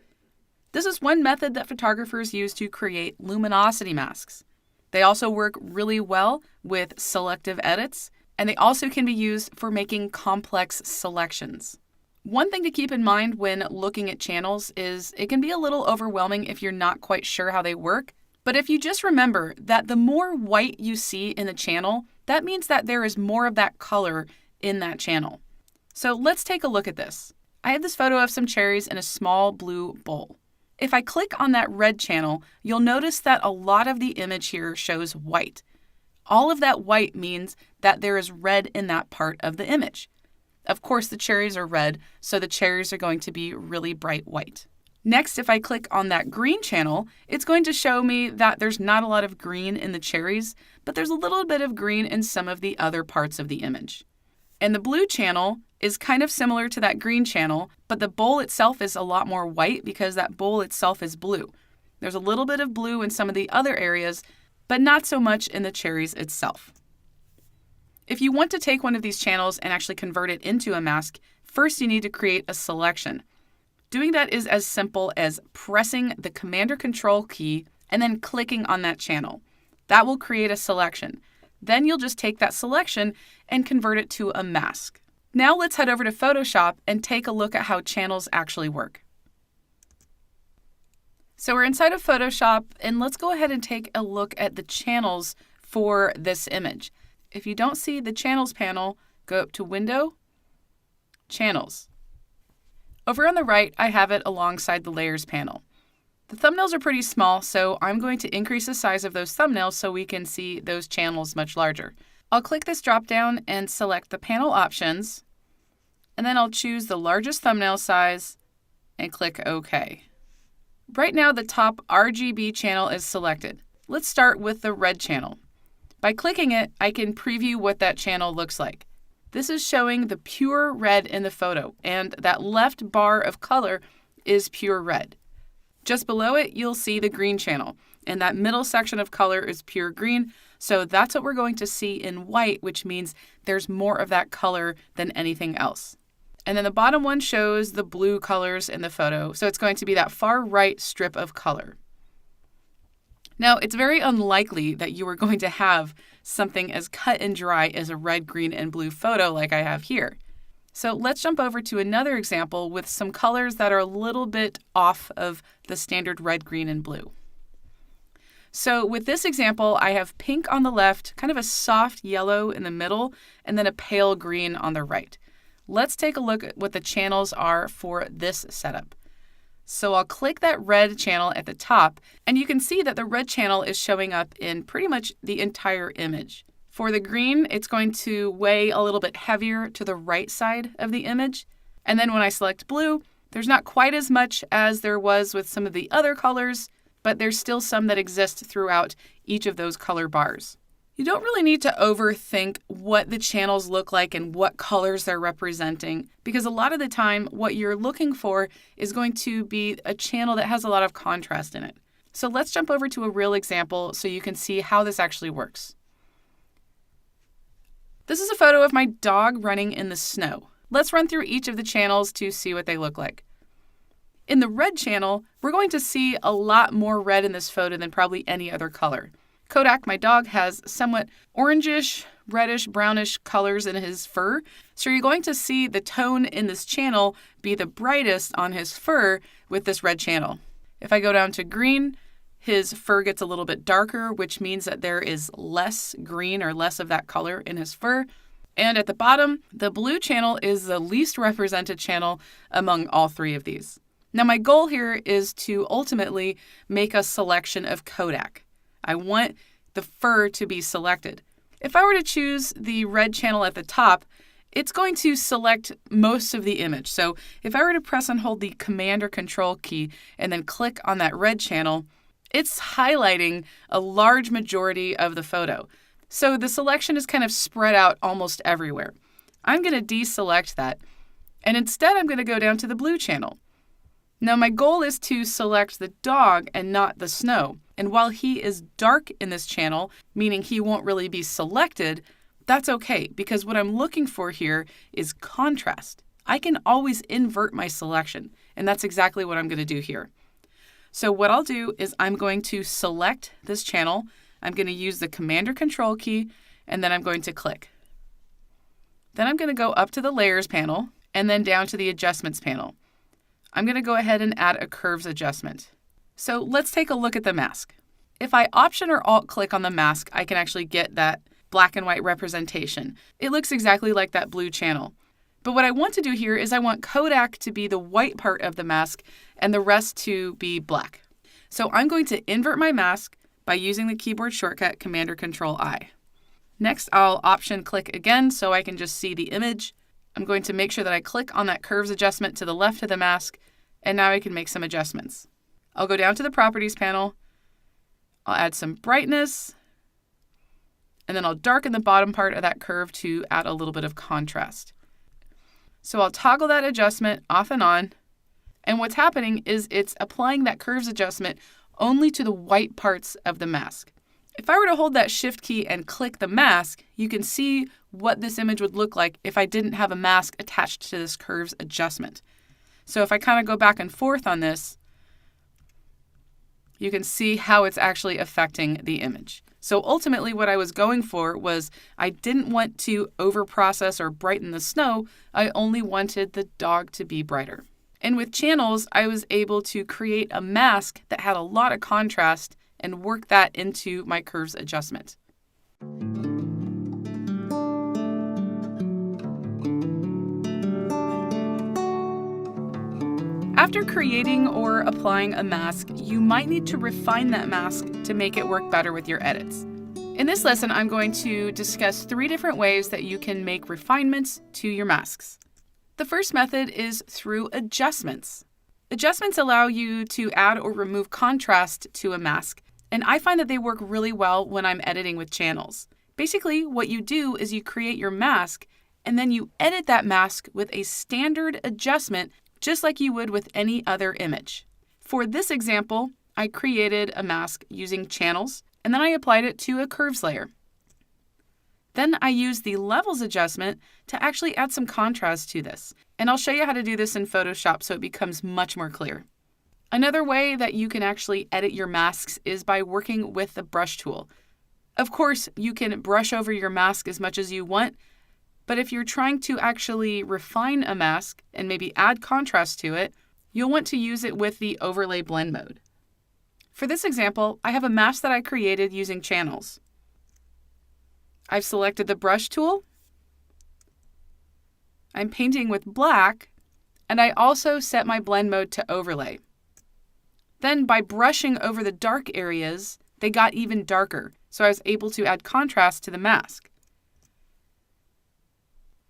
This is one method that photographers use to create luminosity masks. They also work really well with selective edits, and they also can be used for making complex selections. One thing to keep in mind when looking at channels is it can be a little overwhelming if you're not quite sure how they work. But if you just remember that the more white you see in the channel, that means that there is more of that color in that channel. So let's take a look at this. I have this photo of some cherries in a small blue bowl. If I click on that red channel, you'll notice that a lot of the image here shows white. All of that white means that there is red in that part of the image. Of course, the cherries are red, so the cherries are going to be really bright white. Next, if I click on that green channel, it's going to show me that there's not a lot of green in the cherries, but there's a little bit of green in some of the other parts of the image. And the blue channel is kind of similar to that green channel, but the bowl itself is a lot more white because that bowl itself is blue. There's a little bit of blue in some of the other areas, but not so much in the cherries itself. If you want to take one of these channels and actually convert it into a mask, first you need to create a selection. Doing that is as simple as pressing the Command or Control key and then clicking on that channel. That will create a selection. Then you'll just take that selection and convert it to a mask. Now let's head over to Photoshop and take a look at how channels actually work. So we're inside of Photoshop, and let's go ahead and take a look at the channels for this image. If you don't see the Channels panel, go up to Window, Channels. Over on the right, I have it alongside the Layers panel. The thumbnails are pretty small, so I'm going to increase the size of those thumbnails so we can see those channels much larger. I'll click this drop down and select the panel options, and then I'll choose the largest thumbnail size and click OK. Right now, the top RGB channel is selected. Let's start with the red channel. By clicking it, I can preview what that channel looks like. This is showing the pure red in the photo, and that left bar of color is pure red. Just below it, you'll see the green channel, and that middle section of color is pure green, so that's what we're going to see in white, which means there's more of that color than anything else. And then the bottom one shows the blue colors in the photo, so it's going to be that far right strip of color. Now, it's very unlikely that you are going to have something as cut and dry as a red, green, and blue photo like I have here. So let's jump over to another example with some colors that are a little bit off of the standard red, green, and blue. So with this example, I have pink on the left, kind of a soft yellow in the middle, and then a pale green on the right. Let's take a look at what the channels are for this setup. So I'll click that red channel at the top, and you can see that the red channel is showing up in pretty much the entire image. For the green, it's going to weigh a little bit heavier to the right side of the image. And then when I select blue, there's not quite as much as there was with some of the other colors, but there's still some that exist throughout each of those color bars. You don't really need to overthink what the channels look like and what colors they're representing, because a lot of the time what you're looking for is going to be a channel that has a lot of contrast in it. So let's jump over to a real example so you can see how this actually works. This is a photo of my dog running in the snow. Let's run through each of the channels to see what they look like. In the red channel, we're going to see a lot more red in this photo than probably any other color. Kodak, my dog, has somewhat orangish, reddish, brownish colors in his fur. So you're going to see the tone in this channel be the brightest on his fur with this red channel. If I go down to green, his fur gets a little bit darker, which means that there is less green or less of that color in his fur. And at the bottom, the blue channel is the least represented channel among all three of these. Now, my goal here is to ultimately make a selection of Kodak. I want the fur to be selected. If I were to choose the red channel at the top, it's going to select most of the image. So if I were to press and hold the Command or Control key and then click on that red channel, it's highlighting a large majority of the photo. So the selection is kind of spread out almost everywhere. I'm going to deselect that, and instead I'm going to go down to the blue channel. Now my goal is to select the dog and not the snow. And while he is dark in this channel, meaning he won't really be selected, that's okay, because what I'm looking for here is contrast. I can always invert my selection, and that's exactly what I'm going to do here. So what I'll do is I'm going to select this channel. I'm going to use the Command or Control key, and then I'm going to click. Then I'm going to go up to the Layers panel, and then down to the Adjustments panel. I'm going to go ahead and add a Curves adjustment. So let's take a look at the mask. If I Option or Alt click on the mask, I can actually get that black and white representation. It looks exactly like that blue channel. But what I want to do here is I want Kodak to be the white part of the mask and the rest to be black. So I'm going to invert my mask by using the keyboard shortcut Command or Control I. Next, I'll Option click again so I can just see the image. I'm going to make sure that I click on that Curves adjustment to the left of the mask, and now I can make some adjustments. I'll go down to the Properties panel. I'll add some brightness, and then I'll darken the bottom part of that curve to add a little bit of contrast. So I'll toggle that adjustment off and on, and what's happening is it's applying that Curves adjustment only to the white parts of the mask. If I were to hold that Shift key and click the mask, you can see what this image would look like if I didn't have a mask attached to this Curves adjustment. So if I kind of go back and forth on this, you can see how it's actually affecting the image. So ultimately what I was going for was I didn't want to overprocess or brighten the snow. I only wanted the dog to be brighter. And with channels, I was able to create a mask that had a lot of contrast and work that into my curves adjustment. After creating or applying a mask, you might need to refine that mask to make it work better with your edits. In this lesson, I'm going to discuss 3 different ways that you can make refinements to your masks. The first method is through adjustments. Adjustments allow you to add or remove contrast to a mask, and I find that they work really well when I'm editing with channels. Basically, what you do is you create your mask, and then you edit that mask with a standard adjustment just like you would with any other image. For this example, I created a mask using channels, and then I applied it to a curves layer. Then I used the levels adjustment to actually add some contrast to this, and I'll show you how to do this in Photoshop so it becomes much more clear. Another way that you can actually edit your masks is by working with the brush tool. Of course, you can brush over your mask as much as you want, but if you're trying to actually refine a mask and maybe add contrast to it, you'll want to use it with the overlay blend mode. For this example, I have a mask that I created using channels. I've selected the brush tool. I'm painting with black, and I also set my blend mode to overlay. Then by brushing over the dark areas, they got even darker, so I was able to add contrast to the mask.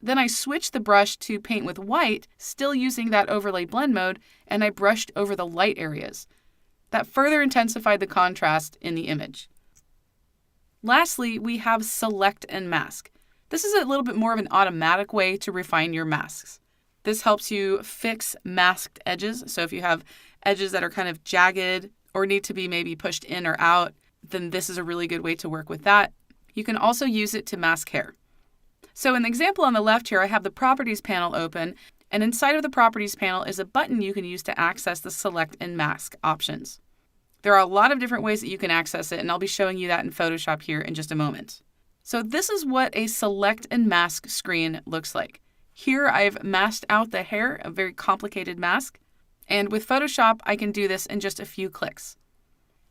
Then I switched the brush to paint with white, still using that overlay blend mode, and I brushed over the light areas. That further intensified the contrast in the image. Lastly, we have select and mask. This is a little bit more of an automatic way to refine your masks. This helps you fix masked edges. So if you have edges that are kind of jagged or need to be maybe pushed in or out, then this is a really good way to work with that. You can also use it to mask hair. So in the example on the left here, I have the Properties panel open, and inside of the Properties panel is a button you can use to access the Select and Mask options. There are a lot of different ways that you can access it, and I'll be showing you that in Photoshop here in just a moment. So this is what a Select and Mask screen looks like. Here I've masked out the hair, a very complicated mask, and with Photoshop I can do this in just a few clicks.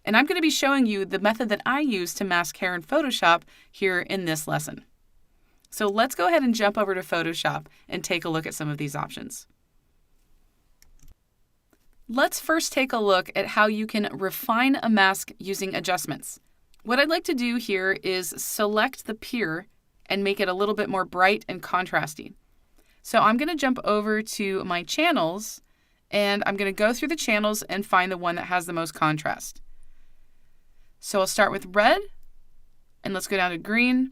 And I'm going to be showing you the method that I use to mask hair in Photoshop here in this lesson. So let's go ahead and jump over to Photoshop and take a look at some of these options. Let's first take a look at how you can refine a mask using adjustments. What I'd like to do here is select the pier and make it a little bit more bright and contrasty. So I'm going to jump over to my channels, and I'm going to go through the channels and find the one that has the most contrast. So I'll start with red, and let's go down to green,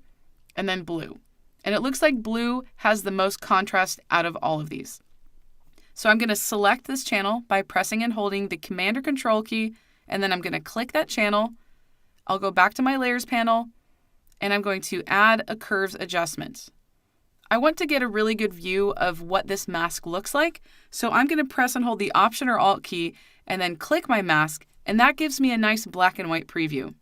and then blue. And it looks like blue has the most contrast out of all of these. So I'm going to select this channel by pressing and holding the Command or Control key, and then I'm going to click that channel. I'll go back to my Layers panel, and I'm going to add a curves adjustment. I want to get a really good view of what this mask looks like, so I'm going to press and hold the Option or Alt key, and then click my mask, and that gives me a nice black and white preview.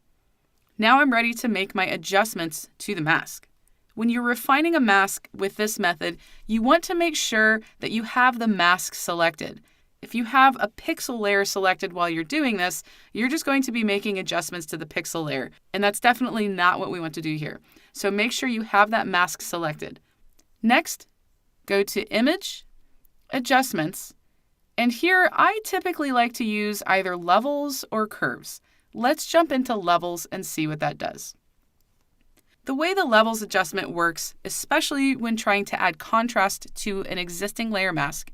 Now I'm ready to make my adjustments to the mask. When you're refining a mask with this method, you want to make sure that you have the mask selected. If you have a pixel layer selected while you're doing this, you're just going to be making adjustments to the pixel layer, and that's definitely not what we want to do here. So make sure you have that mask selected. Next, go to Image, Adjustments, and here I typically like to use either levels or curves. Let's jump into levels and see what that does. The way the levels adjustment works, especially when trying to add contrast to an existing layer mask,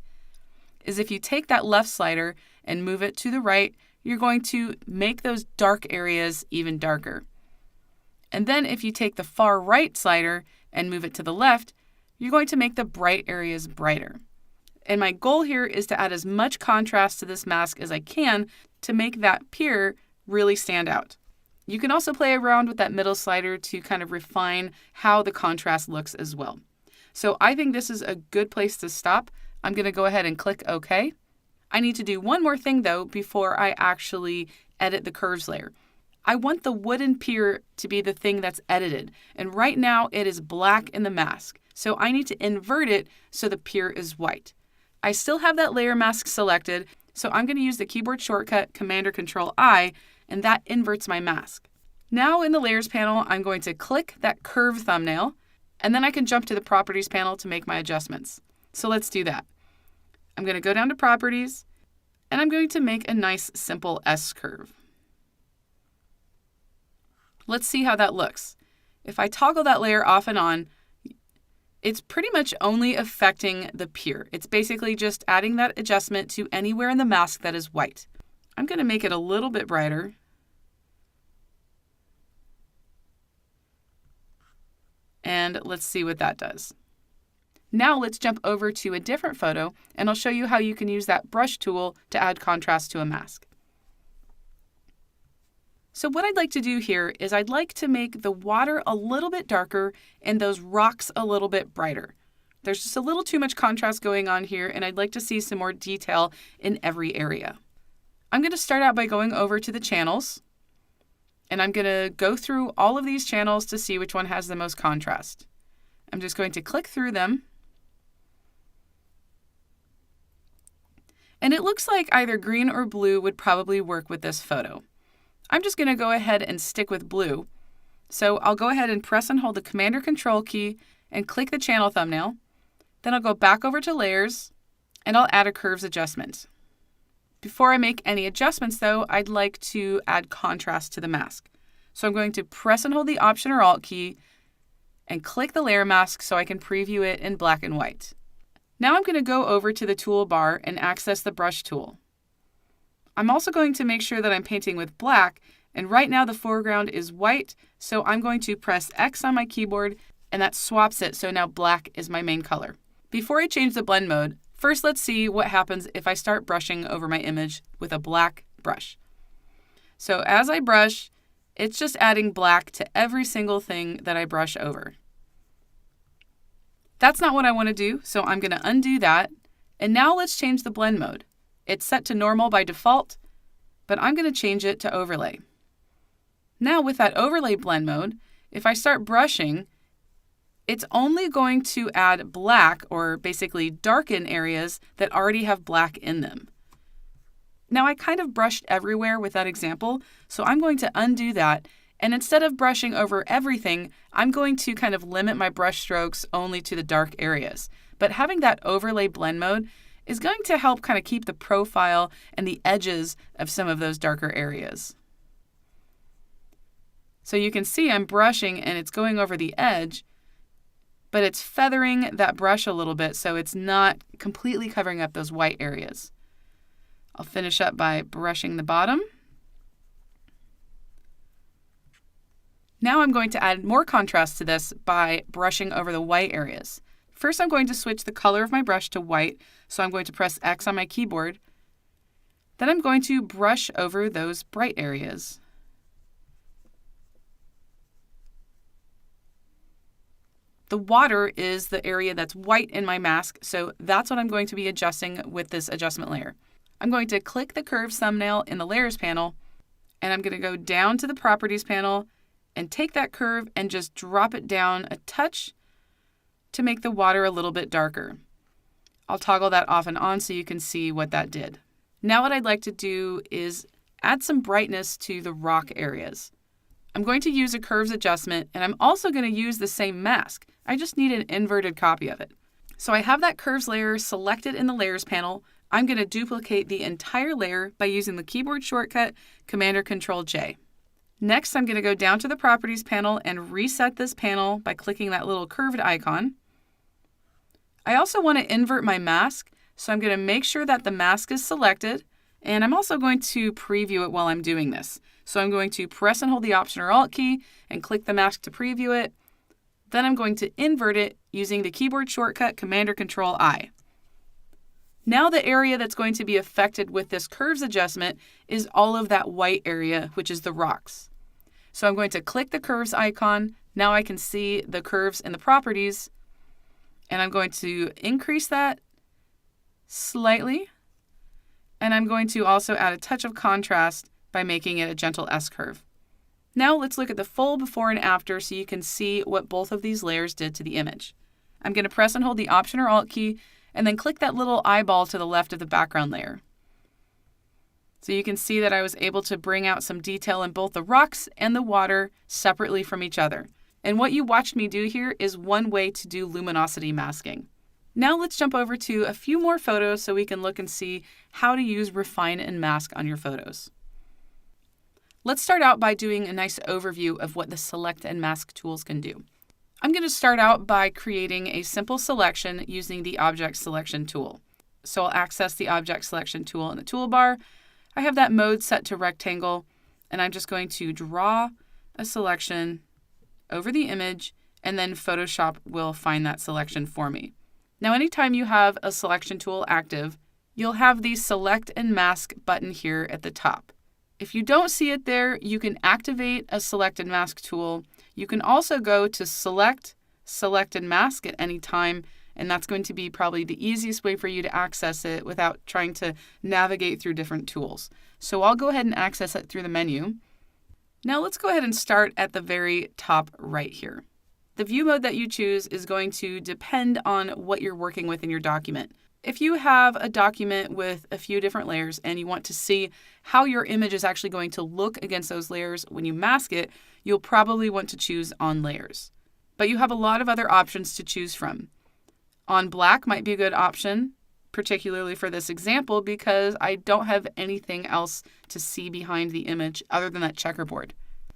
is if you take that left slider and move it to the right, you're going to make those dark areas even darker. And then if you take the far right slider and move it to the left, you're going to make the bright areas brighter. And my goal here is to add as much contrast to this mask as I can to make that pier really stand out. You can also play around with that middle slider to kind of refine how the contrast looks as well. So I think this is a good place to stop. I'm going to go ahead and click OK. I need to do one more thing though before I actually edit the curves layer. I want the wooden pier to be the thing that's edited, and right now it is black in the mask. So I need to invert it so the pier is white. I still have that layer mask selected, so I'm going to use the keyboard shortcut Command or Control I, and that inverts my mask. Now in the Layers panel, I'm going to click that curve thumbnail, and then I can jump to the Properties panel to make my adjustments. So let's do that. I'm going to go down to Properties, and I'm going to make a nice simple S-curve. Let's see how that looks. If I toggle that layer off and on, it's pretty much only affecting the pier. It's basically just adding that adjustment to anywhere in the mask that is white. I'm going to make it a little bit brighter. And let's see what that does. Now let's jump over to a different photo, and I'll show you how you can use that brush tool to add contrast to a mask. So what I'd like to do here is I'd like to make the water a little bit darker and those rocks a little bit brighter. There's just a little too much contrast going on here, and I'd like to see some more detail in every area. I'm going to start out by going over to the channels, and I'm going to go through all of these channels to see which one has the most contrast. I'm just going to click through them. And it looks like either green or blue would probably work with this photo. I'm just going to go ahead and stick with blue. So I'll go ahead and press and hold the Command or Control key and click the channel thumbnail. Then I'll go back over to Layers, and I'll add a curves adjustment. Before I make any adjustments though, I'd like to add contrast to the mask. So I'm going to press and hold the Option or Alt key and click the layer mask so I can preview it in black and white. Now I'm going to go over to the toolbar and access the brush tool. I'm also going to make sure that I'm painting with black, and right now the foreground is white, so I'm going to press X on my keyboard, and that swaps it, so now black is my main color. Before I change the blend mode, first let's see what happens if I start brushing over my image with a black brush. So as I brush, it's just adding black to every single thing that I brush over. That's not what I want to do, so I'm going to undo that, and now let's change the blend mode. It's set to normal by default, but I'm going to change it to overlay. Now with that overlay blend mode, if I start brushing, it's only going to add black, or basically darken areas that already have black in them. Now I kind of brushed everywhere with that example, so I'm going to undo that, and instead of brushing over everything, I'm going to kind of limit my brush strokes only to the dark areas. But having that overlay blend mode is going to help kind of keep the profile and the edges of some of those darker areas. So you can see I'm brushing and it's going over the edge, but it's feathering that brush a little bit so it's not completely covering up those white areas. I'll finish up by brushing the bottom. Now I'm going to add more contrast to this by brushing over the white areas. First, I'm going to switch the color of my brush to white, so I'm going to press X on my keyboard. Then I'm going to brush over those bright areas. The water is the area that's white in my mask, so that's what I'm going to be adjusting with this adjustment layer. I'm going to click the curves thumbnail in the Layers panel, and I'm going to go down to the Properties panel and take that curve and just drop it down a touch to make the water a little bit darker. I'll toggle that off and on so you can see what that did. Now what I'd like to do is add some brightness to the rock areas. I'm going to use a curves adjustment, and I'm also going to use the same mask. I just need an inverted copy of it. So I have that curves layer selected in the Layers panel. I'm going to duplicate the entire layer by using the keyboard shortcut Command or Control J. Next, I'm going to go down to the Properties panel and reset this panel by clicking that little curved icon. I also want to invert my mask, so I'm going to make sure that the mask is selected, and I'm also going to preview it while I'm doing this. So I'm going to press and hold the Option or Alt key and click the mask to preview it. Then I'm going to invert it using the keyboard shortcut Command or Control I. Now the area that's going to be affected with this curves adjustment is all of that white area, which is the rocks. So I'm going to click the curves icon. Now I can see the curves in the properties, and I'm going to increase that slightly. And I'm going to also add a touch of contrast by making it a gentle S-curve. Now let's look at the full before and after so you can see what both of these layers did to the image. I'm going to press and hold the Option or Alt key and then click that little eyeball to the left of the background layer. So you can see that I was able to bring out some detail in both the rocks and the water separately from each other. And what you watched me do here is one way to do luminosity masking. Now let's jump over to a few more photos so we can look and see how to use refine and mask on your photos. Let's start out by doing a nice overview of what the select and mask tools can do. I'm going to start out by creating a simple selection using the object selection tool. So I'll access the object selection tool in the toolbar. I have that mode set to rectangle, and I'm just going to draw a selection over the image, and then Photoshop will find that selection for me. Now, anytime you have a selection tool active, you'll have the select and mask button here at the top. If you don't see it there, you can activate a select and mask tool. You can also go to select, select and mask at any time, and that's going to be probably the easiest way for you to access it without trying to navigate through different tools. So I'll go ahead and access it through the menu. Now let's go ahead and start at the very top right here. The view mode that you choose is going to depend on what you're working with in your document. If you have a document with a few different layers and you want to see how your image is actually going to look against those layers when you mask it, you'll probably want to choose on layers. But you have a lot of other options to choose from. On black might be a good option, particularly for this example, because I don't have anything else to see behind the image other than that checkerboard.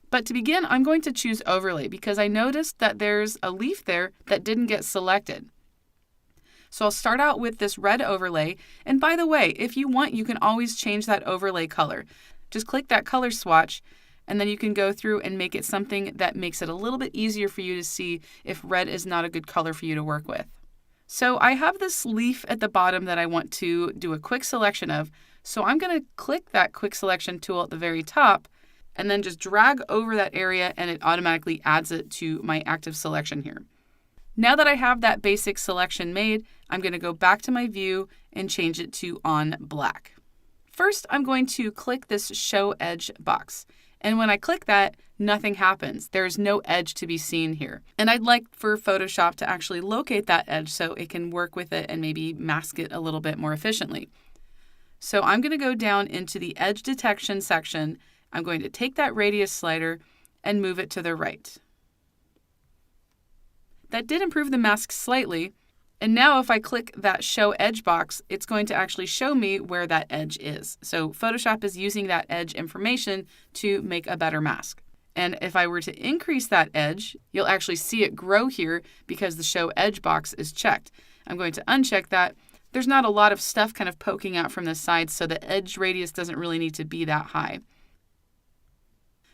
But to begin, I'm going to choose overlay because I noticed that there's a leaf there that didn't get selected. So I'll start out with this red overlay. And by the way, if you want, you can always change that overlay color. Just click that color swatch, and then you can go through and make it something that makes it a little bit easier for you to see if red is not a good color for you to work with. So I have this leaf at the bottom that I want to do a quick selection of. So I'm going to click that quick selection tool at the very top and then just drag over that area, and it automatically adds it to my active selection here. Now that I have that basic selection made, I'm going to go back to my view and change it to on black. First, I'm going to click this show edge box. And when I click that, nothing happens. There's no edge to be seen here. And I'd like for Photoshop to actually locate that edge so it can work with it and maybe mask it a little bit more efficiently. So I'm going to go down into the edge detection section. I'm going to take that radius slider and move it to the right. That did improve the mask slightly. And now if I click that show edge box, it's going to actually show me where that edge is. So Photoshop is using that edge information to make a better mask. And if I were to increase that edge, you'll actually see it grow here because the show edge box is checked. I'm going to uncheck that. There's not a lot of stuff kind of poking out from the sides, so the edge radius doesn't really need to be that high.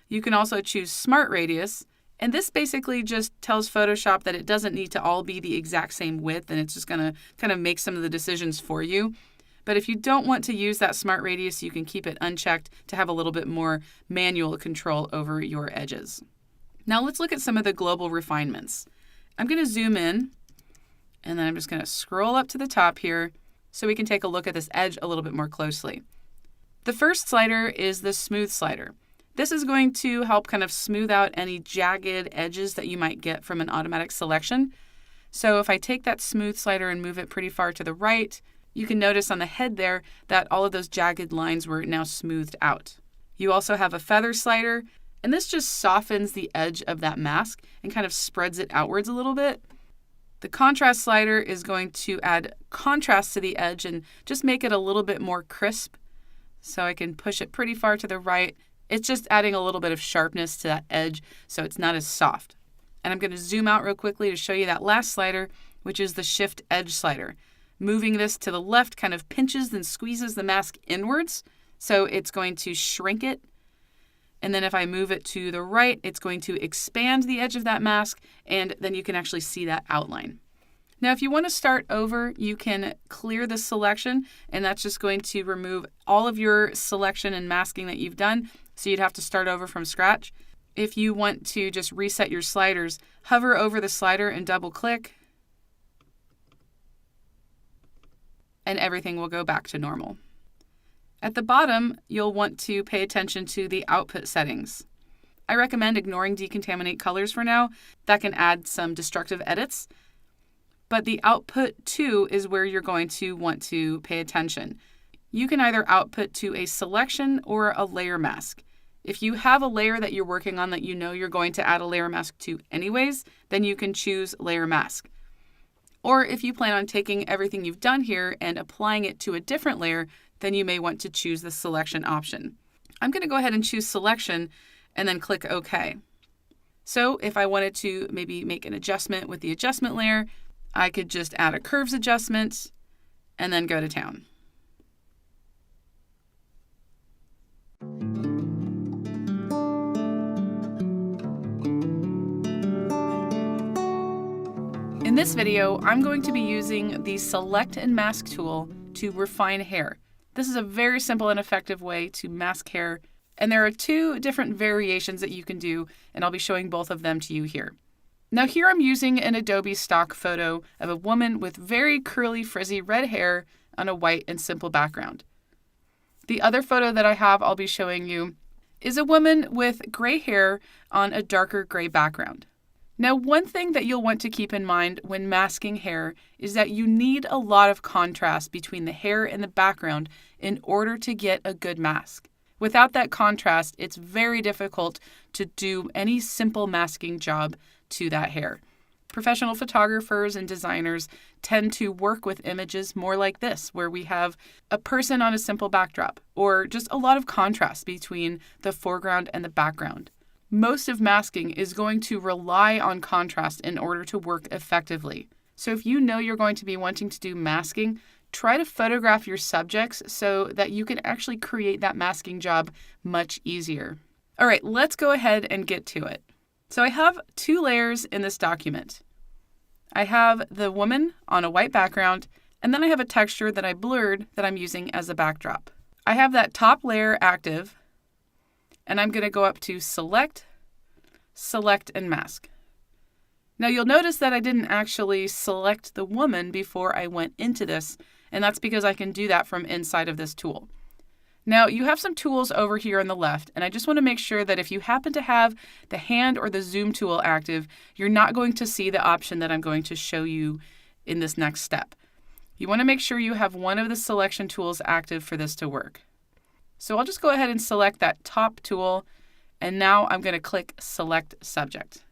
You can also choose Smart Radius. And this basically just tells Photoshop that it doesn't need to all be the exact same width, and it's just going to kind of make some of the decisions for you. But if you don't want to use that Smart Radius, you can keep it unchecked to have a little bit more manual control over your edges. Now let's look at some of the global refinements. I'm going to zoom in, and then I'm just going to scroll up to the top here so we can take a look at this edge a little bit more closely. The first slider is the smooth slider. This is going to help kind of smooth out any jagged edges that you might get from an automatic selection. So if I take that smooth slider and move it pretty far to the right, you can notice on the head there that all of those jagged lines were now smoothed out. You also have a feather slider, and this just softens the edge of that mask and kind of spreads it outwards a little bit. The contrast slider is going to add contrast to the edge and just make it a little bit more crisp. So I can push it pretty far to the right. It's just adding a little bit of sharpness to that edge so it's not as soft. And I'm going to zoom out real quickly to show you that last slider, which is the shift edge slider. Moving this to the left kind of pinches and squeezes the mask inwards, so it's going to shrink it. And then if I move it to the right, it's going to expand the edge of that mask, and then you can actually see that outline. Now, if you want to start over, you can clear the selection, and that's just going to remove all of your selection and masking that you've done, so you'd have to start over from scratch. If you want to just reset your sliders, hover over the slider and double-click, and everything will go back to normal. At the bottom, you'll want to pay attention to the output settings. I recommend ignoring decontaminate colors for now. That can add some destructive edits. but the output to is where you're going to want to pay attention. You can either output to a selection or a layer mask. If you have a layer that you're working on that you know you're going to add a layer mask to anyways, then you can choose layer mask. Or if you plan on taking everything you've done here and applying it to a different layer, then you may want to choose the selection option. I'm going to go ahead and choose selection and then click OK. So if I wanted to maybe make an adjustment with the adjustment layer, I could just add a curves adjustment and then go to town. In this video, I'm going to be using the Select and Mask tool to refine hair. This is a very simple and effective way to mask hair, and there are two different variations that you can do, and I'll be showing both of them to you here. Now here I'm using an Adobe stock photo of a woman with very curly, frizzy red hair on a white and simple background. The other photo that I have I'll be showing you is a woman with gray hair on a darker gray background. Now, one thing that you'll want to keep in mind when masking hair is that you need a lot of contrast between the hair and the background in order to get a good mask. Without that contrast, it's very difficult to do any simple masking job to that hair. Professional photographers and designers tend to work with images more like this, where we have a person on a simple backdrop, or just a lot of contrast between the foreground and the background. Most of masking is going to rely on contrast in order to work effectively. So if you know you're going to be wanting to do masking, try to photograph your subjects so that you can actually create that masking job much easier. All right, let's go ahead and get to it. So I have two layers in this document. I have the woman on a white background, and then I have a texture that I blurred that I'm using as a backdrop. I have that top layer active, and I'm going to go up to Select, Select, and Mask. Now you'll notice that I didn't actually select the woman before I went into this, and that's because I can do that from inside of this tool. Now you have some tools over here on the left, and I just want to make sure that if you happen to have the hand or the zoom tool active, you're not going to see the option that I'm going to show you in this next step. You want to make sure you have one of the selection tools active for this to work. So I'll just go ahead and select that top tool, and now I'm going to click Select Subject.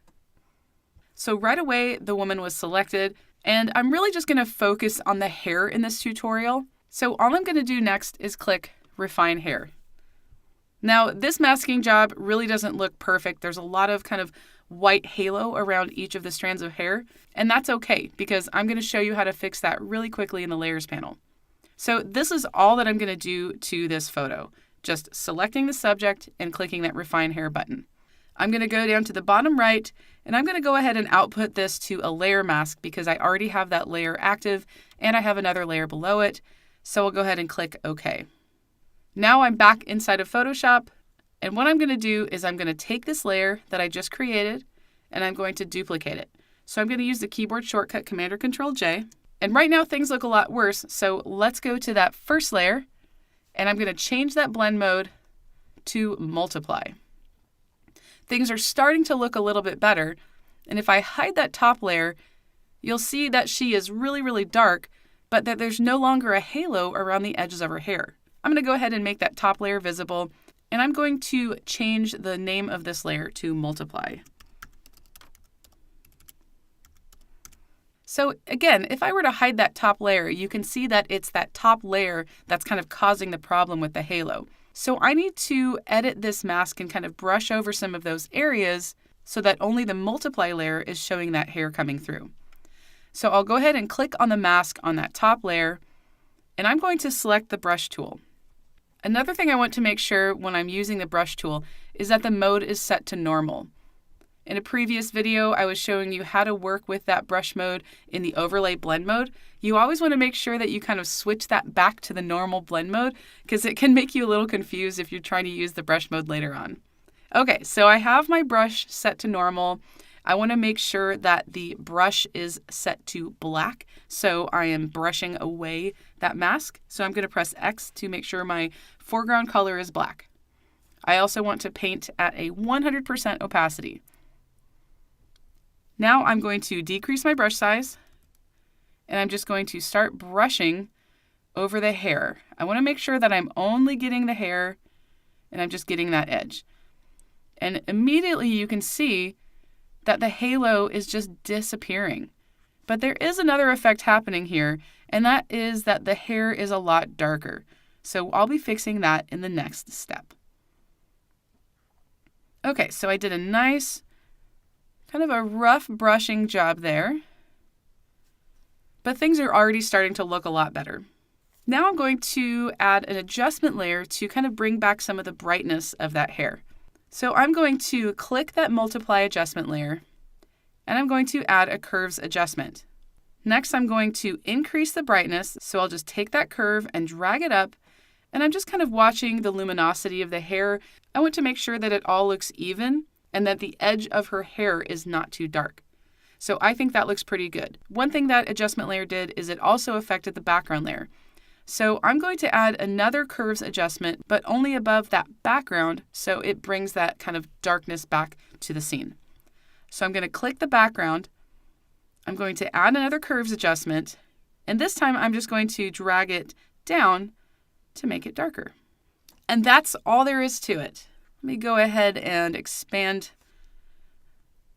So right away, the woman was selected, and I'm really just going to focus on the hair in this tutorial. So all I'm going to do next is click Refine Hair. Now, this masking job really doesn't look perfect. There's a lot of kind of white halo around each of the strands of hair, and that's okay because I'm going to show you how to fix that really quickly in the Layers panel. So this is all that I'm going to do to this photo, just selecting the subject and clicking that Refine Hair button. I'm going to go down to the bottom right, and I'm going to go ahead and output this to a layer mask because I already have that layer active and I have another layer below it. So I'll go ahead and click OK. Now I'm back inside of Photoshop, and what I'm going to do is I'm going to take this layer that I just created and I'm going to duplicate it. So I'm going to use the keyboard shortcut Command or Control J. And right now things look a lot worse, so let's go to that first layer, and I'm going to change that blend mode to multiply. Things are starting to look a little bit better, and if I hide that top layer, you'll see that she is really, really dark, but that there's no longer a halo around the edges of her hair. I'm going to go ahead and make that top layer visible, and I'm going to change the name of this layer to Multiply. So again, if I were to hide that top layer, you can see that it's that top layer that's kind of causing the problem with the halo. So I need to edit this mask and kind of brush over some of those areas so that only the multiply layer is showing that hair coming through. So I'll go ahead and click on the mask on that top layer, and I'm going to select the brush tool. Another thing I want to make sure when I'm using the brush tool is that the mode is set to normal. In a previous video, I was showing you how to work with that brush mode in the overlay blend mode. You always want to make sure that you kind of switch that back to the normal blend mode because it can make you a little confused if you're trying to use the brush mode later on. Okay, so I have my brush set to normal. I want to make sure that the brush is set to black, so I am brushing away that mask. So I'm going to press X to make sure my foreground color is black. I also want to paint at a 100% opacity. Now I'm going to decrease my brush size, and I'm just going to start brushing over the hair. I want to make sure that I'm only getting the hair and I'm just getting that edge. And immediately you can see that the halo is just disappearing. But there is another effect happening here, and that is that the hair is a lot darker. So I'll be fixing that in the next step. Okay, so I did a nice, kind of a rough brushing job there. But things are already starting to look a lot better. Now I'm going to add an adjustment layer to kind of bring back some of the brightness of that hair. So I'm going to click that multiply adjustment layer, and I'm going to add a curves adjustment. Next, I'm going to increase the brightness, so I'll just take that curve and drag it up, and I'm just kind of watching the luminosity of the hair. I want to make sure that it all looks even and that the edge of her hair is not too dark. So I think that looks pretty good. One thing that adjustment layer did is it also affected the background layer. So I'm going to add another curves adjustment, but only above that background, so it brings that kind of darkness back to the scene. So I'm going to click the background. I'm going to add another curves adjustment, and this time I'm just going to drag it down to make it darker. And that's all there is to it. Let me go ahead and expand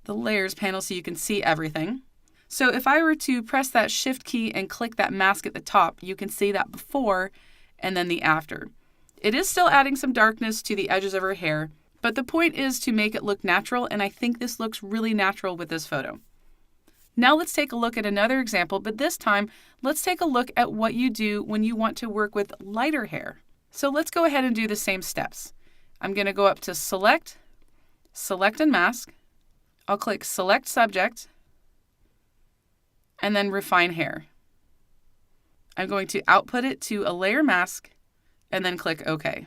the layers panel so you can see everything. So if I were to press that shift key and click that mask at the top, you can see that before and then the after. It is still adding some darkness to the edges of her hair, but the point is to make it look natural, and I think this looks really natural with this photo. Now let's take a look at another example, but this time let's take a look at what you do when you want to work with lighter hair. So let's go ahead and do the same steps. I'm going to go up to Select, Select and Mask. I'll click Select Subject, and then Refine Hair. I'm going to output it to a layer mask and then click OK.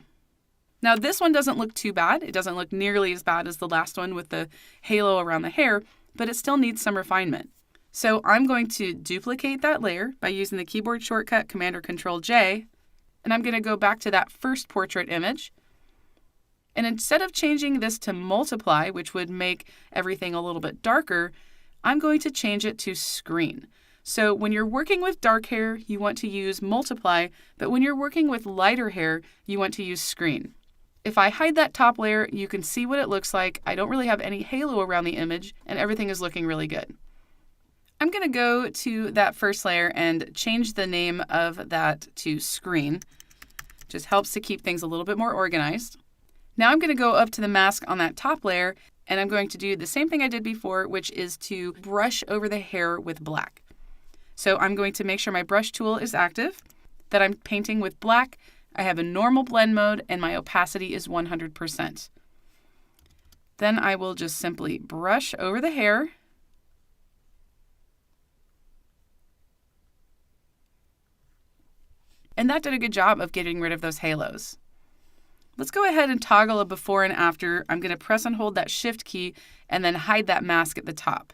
Now this one doesn't look too bad. It doesn't look nearly as bad as the last one with the halo around the hair, but it still needs some refinement. So I'm going to duplicate that layer by using the keyboard shortcut Command or Control J, and I'm going to go back to that first portrait image. And instead of changing this to multiply, which would make everything a little bit darker, I'm going to change it to screen. So when you're working with dark hair, you want to use multiply, but when you're working with lighter hair, you want to use screen. If I hide that top layer, you can see what it looks like. I don't really have any halo around the image, and everything is looking really good. I'm going to go to that first layer and change the name of that to screen. Just helps to keep things a little bit more organized. Now I'm going to go up to the mask on that top layer, and I'm going to do the same thing I did before, which is to brush over the hair with black. So I'm going to make sure my brush tool is active, that I'm painting with black. I have a normal blend mode, and my opacity is 100%. Then I will just simply brush over the hair. And that did a good job of getting rid of those halos. Let's go ahead and toggle a before and after. I'm going to press and hold that shift key and then hide that mask at the top.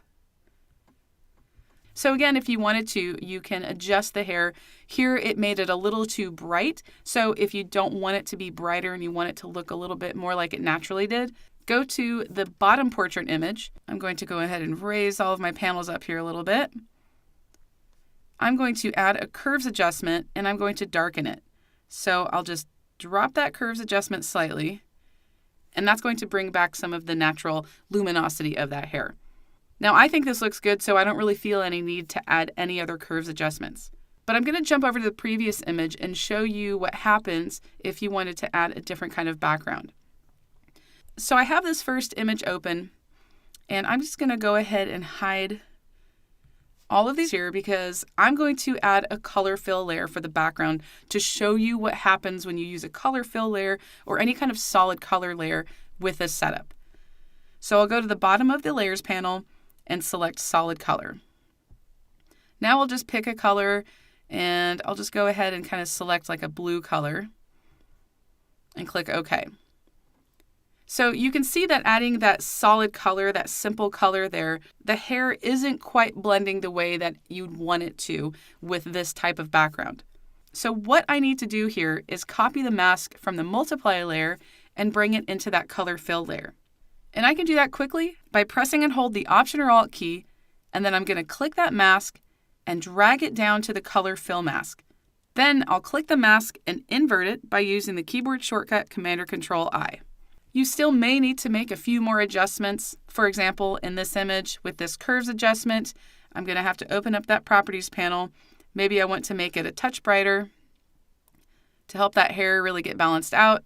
So again, if you wanted to, you can adjust the hair. Here it made it a little too bright. So if you don't want it to be brighter and you want it to look a little bit more like it naturally did, go to the bottom portrait image. I'm going to go ahead and raise all of my panels up here a little bit. I'm going to add a curves adjustment and I'm going to darken it. So I'll just drop that curves adjustment slightly, and that's going to bring back some of the natural luminosity of that hair. Now I think this looks good, so I don't really feel any need to add any other curves adjustments. But I'm going to jump over to the previous image and show you what happens if you wanted to add a different kind of background. So I have this first image open, and I'm just going to go ahead and hide all of these here because I'm going to add a color fill layer for the background to show you what happens when you use a color fill layer or any kind of solid color layer with this setup. So I'll go to the bottom of the layers panel and select solid color. Now I'll just pick a color and I'll just go ahead and kind of select like a blue color and click OK. So you can see that adding that solid color, that simple color there, the hair isn't quite blending the way that you'd want it to with this type of background. So what I need to do here is copy the mask from the multiply layer and bring it into that color fill layer. And I can do that quickly by pressing and hold the Option or Alt key, and then I'm going to click that mask and drag it down to the color fill mask. Then I'll click the mask and invert it by using the keyboard shortcut Command-or-Control-I. You still may need to make a few more adjustments. For example, in this image with this curves adjustment, I'm going to have to open up that properties panel. Maybe I want to make it a touch brighter to help that hair really get balanced out.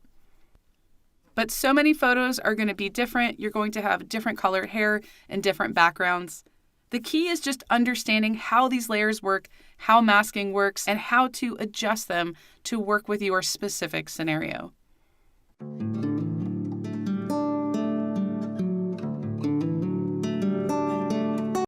But so many photos are going to be different. You're going to have different colored hair and different backgrounds. The key is just understanding how these layers work, how masking works, and how to adjust them to work with your specific scenario.